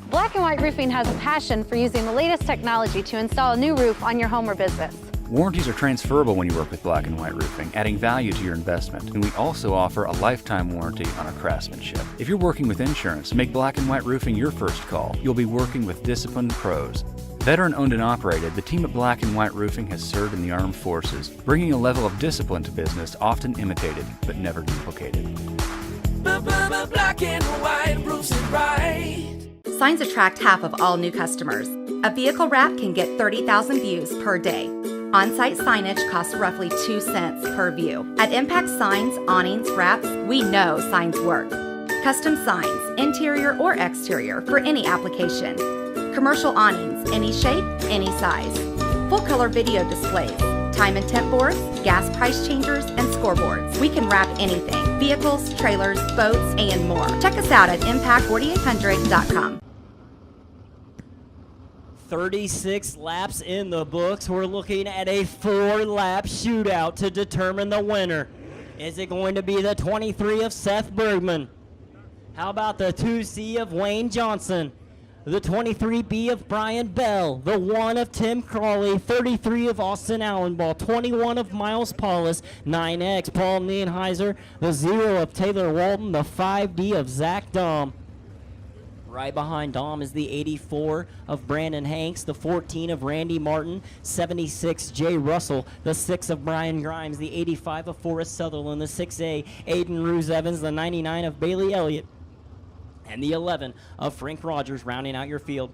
Black and White Roofing has a passion for using the latest technology to install a new roof on your home or business. Warranties are transferable when you work with Black and White Roofing, adding value to your investment. And we also offer a lifetime warranty on our craftsmanship. If you're working with insurance, make Black and White Roofing your first call. You'll be working with disciplined pros. Veteran owned and operated, the team at Black and White Roofing has served in the armed forces, bringing a level of discipline to business often imitated but never duplicated. Black and White Roofs it right. Signs attract half of all new customers. A vehicle wrap can get 30,000 views per day. On-site signage costs roughly 2 cents per view. At Impact Signs, Awnings, Wraps, we know signs work. Custom signs, interior or exterior, for any application. Commercial awnings, any shape, any size. Full-color video displays, time and temp boards, gas price changers, and scoreboards. We can wrap anything, vehicles, trailers, boats, and more. Check us out at impact4800.com. 36 laps in the books. We're looking at a 4-lap shootout to determine the winner. Is it going to be the 23 of Seth Bergman? How about the 2C of Wayne Johnson? The 23B of Brian Bell, the 1 of Tim Crawley, 33 of Austin Allen Ball, 21 of Miles Paulus, 9X Paul Nienheiser, the 0 of Taylor Walton, the 5D of Zach Dom. Right behind Dom is the 84 of Brandon Hanks, the 14 of Randy Martin, 76 Jay Russell, the 6 of Brian Grimes, the 85 of Forrest Sutherland, the 6A Aiden Ruse Evans, the 99 of Bailey Elliott, and the 11 of Frank Rogers rounding out your field.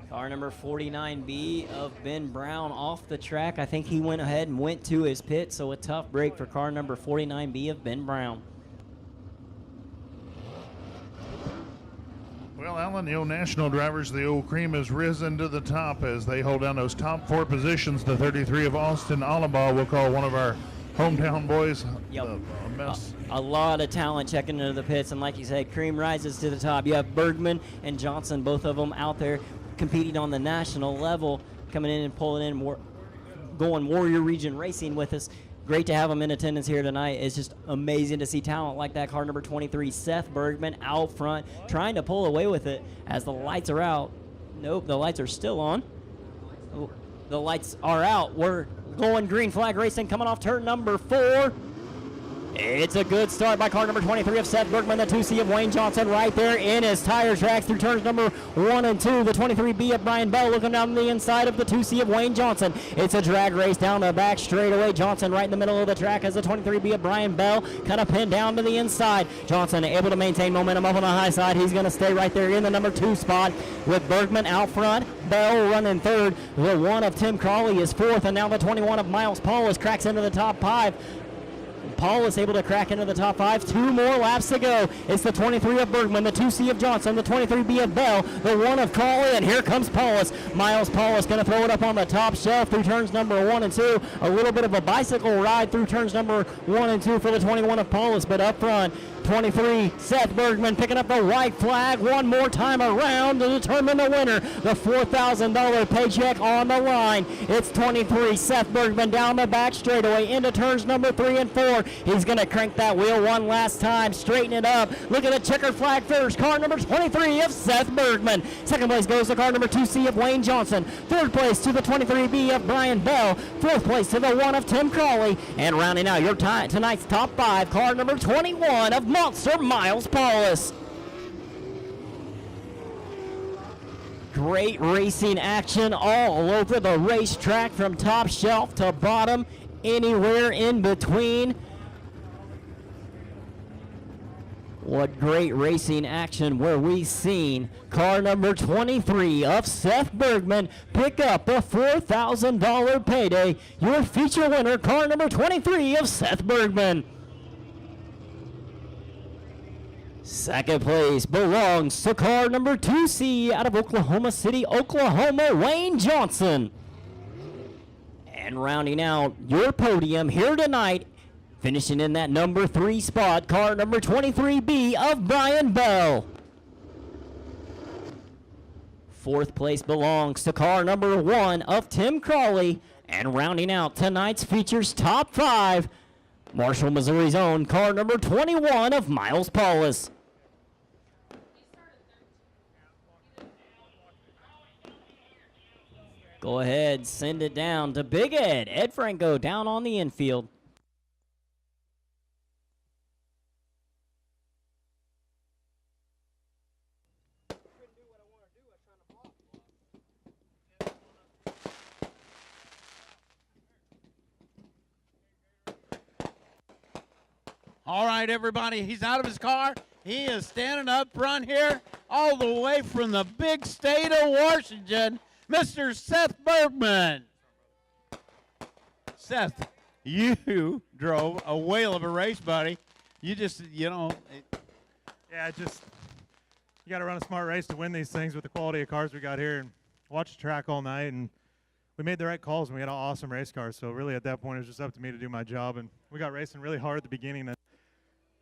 Car number 49B of Ben Brown off the track. I think he went ahead and went to his pit, so a tough break for car number 49B of Ben Brown. Well, Alan, the old national drivers, the old cream has risen to the top as they hold down those top 4 positions. The 33 of Austin Olibaugh, we'll call one of our hometown boys. Yep. A mess. A lot of talent checking into the pits, and like you said, cream rises to the top. You have Bergman and Johnson, both of them out there competing on the national level, coming in and pulling in, going Warrior Region Racing with us. Great to have them in attendance here tonight. It's just amazing to see talent like that. Car number 23, Seth Bergman, out front, trying to pull away with it as the lights are out. Nope, the lights are still on. The lights are out. We're going green flag racing, coming off turn number 4. It's a good start by car number 23 of Seth Bergman, the 2C of Wayne Johnson right there in his tire tracks through turns number 1 and 2. The 23B of Brian Bell looking down the inside of the 2C of Wayne Johnson. It's a drag race down the back straightaway. Johnson right in the middle of the track as the 23B of Brian Bell kind of pinned down to the inside. Johnson able to maintain momentum up on the high side. He's going to stay right there in the number 2 spot with Bergman out front. Bell running third. The 1 of Tim Crawley is fourth, and now the 21 of Miles Paulus cracks into the top 5. Paulus able to crack into the top 5. 2 more laps to go. It's the 23 of Bergman, the 2C of Johnson, the 23B of Bell, the 1 of Crawley, and here comes Paulus. Miles Paulus going to throw it up on the top shelf through turns number 1 and 2. A little bit of a bicycle ride through turns number 1 and 2 for the 21 of Paulus, but up front, 23, Seth Bergman picking up the white flag one more time around to determine the winner. The $4,000 paycheck on the line. It's 23, Seth Bergman down the back straightaway into turns number 3 and 4. He's going to crank that wheel one last time, straighten it up. Look at the checkered flag first. Car number 23 of Seth Bergman. Second place goes to car number 2C of Wayne Johnson. Third place to the 23B of Brian Bell. Fourth place to the 1 of Tim Crawley. And rounding out your tonight's top 5, car number 21 of Monster Miles Paulus. Great racing action all over the racetrack from top shelf to bottom, anywhere in between. What great racing action where we seen car number 23 of Seth Bergman pick up a $4,000 payday. Your feature winner, car number 23 of Seth Bergman. Second place belongs to car number 2C out of Oklahoma City, Oklahoma, Wayne Johnson. And rounding out your podium here tonight, finishing in that number 3 spot, car number 23B of Brian Bell. Fourth place belongs to car number 1 of Tim Crawley. And rounding out tonight's features top 5, Marshall, Missouri's own car number 21 of Miles Paulus. Go ahead, send it down to Big Ed. Ed Franco down on the infield. All right, everybody, he's out of his car. He is standing up front here all the way from the big state of Washington, Mr. Seth Bergman. Seth, you drove a whale of a race, buddy. You just, Yeah, you got to run a smart race to win these things with the quality of cars we got here, and watch the track all night, and we made the right calls, and we had an awesome race car. So really at that point, it was just up to me to do my job, and we got racing really hard at the beginning. And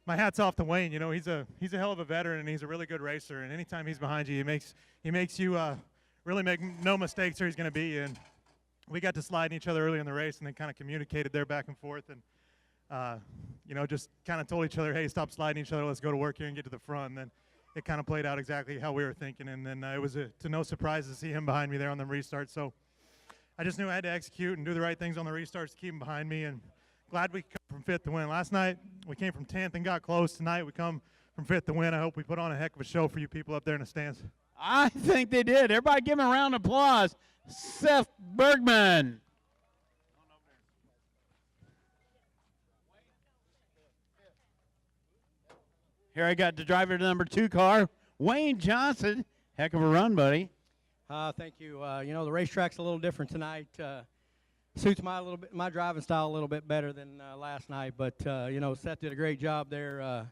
my hat's off to Wayne. You know, he's a hell of a veteran, and he's a really good racer. And anytime he's behind you, he makes you really make no mistakes, or he's going to beat you. And we got to slide each other early in the race, and then kind of communicated there back and forth, and just kind of told each other, hey, stop sliding each other, let's go to work here and get to the front. And then it kind of played out exactly how we were thinking, and then it was to no surprise to see him behind me there on the restart. So I just knew I had to execute and do the right things on the restarts to keep him behind me, and glad we come from 5th to win. Last night we came from 10th and got close. Tonight we come from 5th to win. I hope we put on a heck of a show for you people up there in the stands. I think they did. Everybody give him a round of applause. Seth Bergman. Here I got the driver to number 2 car, Wayne Johnson. Heck of a run, buddy. Thank you. You know, the racetrack's a little different tonight. Suits my driving style a little bit better than last night. But you know, Seth did a great job there.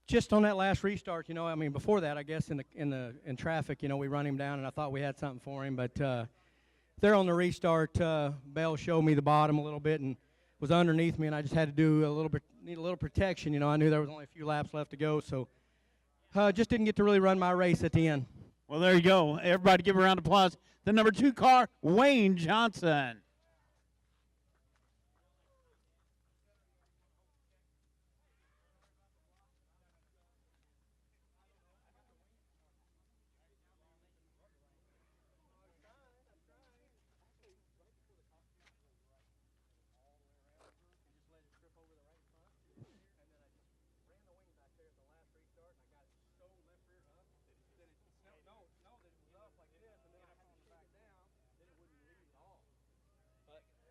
Just on that last restart, you know, I mean, before that, I guess in traffic, you know, we run him down, and I thought we had something for him. But there on the restart, Bell showed me the bottom a little bit and was underneath me, and I just had to do need a little protection. You know, I knew there was only a few laps left to go, so just didn't get to really run my race at the end. Well, there you go. Everybody give a round of applause. The number 2 car, Wayne Johnson.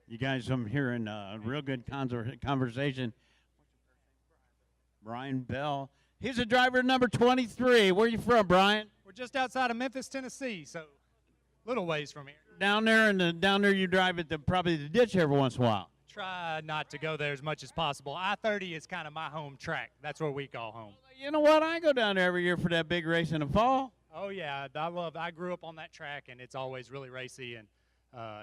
You guys, I'm hearing a real good conversation. Brian Bell. He's a driver number 23. Where are you from, Brian? We're just outside of Memphis, Tennessee, so little ways from here. Down there you drive at probably the ditch every once in a while. Try not to go there as much as possible. I-30 is kind of my home track. That's what we call home. You know what? I go down there every year for that big race in the fall. Oh, yeah. I grew up on that track, and it's always really racy, and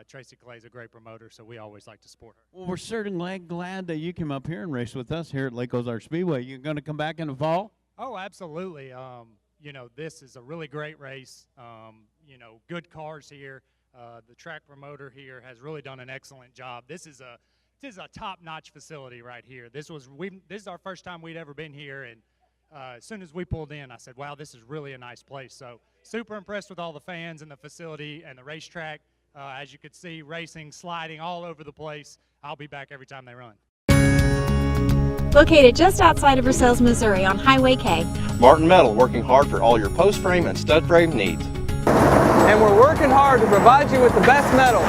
Tracy Clay's a great promoter, so we always like to support her. Well, we're certainly glad that you came up here and raced with us here at Lake Ozark Speedway. You going to come back in the fall? Oh, absolutely. You know, this is a really great race. You know, good cars here. The track promoter here has really done an excellent job. This is a top-notch facility right here. This is our first time we'd ever been here, and as soon as we pulled in, I said, wow, this is really a nice place. So super impressed with all the fans and the facility and the racetrack. As you could see, racing, sliding all over the place. I'll be back every time they run. Located just outside of Versailles, Missouri on Highway K. Martin Metal, working hard for all your post frame and stud frame needs. And we're working hard to provide you with the best metal.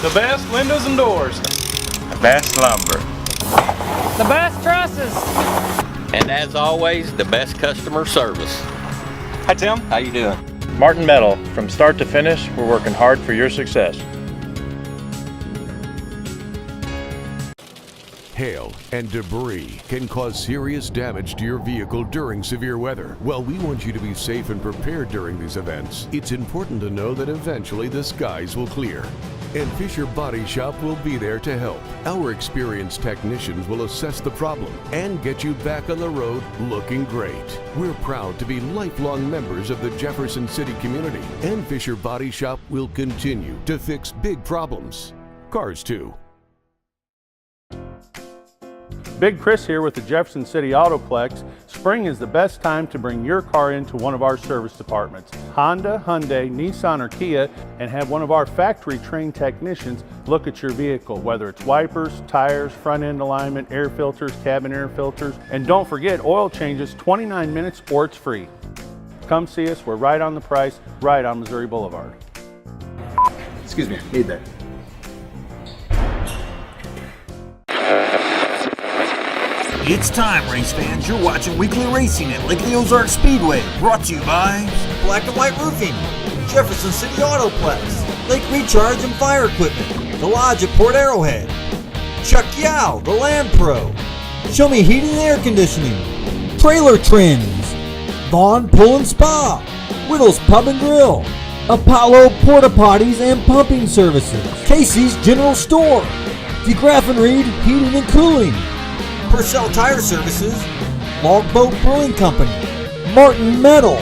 The best windows and doors. The best lumber. The best trusses. And as always, the best customer service. Hi, Tim. How you doing? Martin Metal, from start to finish, we're working hard for your success. Hail and debris can cause serious damage to your vehicle during severe weather. While we want you to be safe and prepared during these events, it's important to know that eventually the skies will clear. And Fisher Body Shop will be there to help. Our experienced technicians will assess the problem and get you back on the road looking great. We're proud to be lifelong members of the Jefferson City community, and Fisher Body Shop will continue to fix big problems. Cars too. Big Chris here with the Jefferson City Autoplex. Spring is the best time to bring your car into one of our service departments. Honda, Hyundai, Nissan, or Kia, and have one of our factory trained technicians look at your vehicle, whether it's wipers, tires, front end alignment, air filters, cabin air filters, and don't forget oil changes 29 minutes or it's free. Come see us, we're right on the price, right on Missouri Boulevard. Excuse me, need that. It's time, race fans. You're watching weekly racing at Lake Ozark Speedway. Brought to you by Black and White Roofing, Jefferson City Autoplex, Lake Recharge and Fire Equipment, The Lodge at Port Arrowhead, Chuck Yao, the Land Pro, Show Me Heating and Air Conditioning, Trailer Trends, Vaughn Pool and Spa, Whittles Pub and Grill, Apollo Porta Potties and Pumping Services, Casey's General Store, DeGraff and Reed Heating and Cooling, Purcell Tire Services, Logboat Brewing Company, Martin Metal,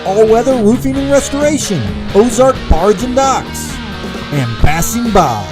All Weather Roofing and Restoration, Ozark Barge and Docks, and Passing By.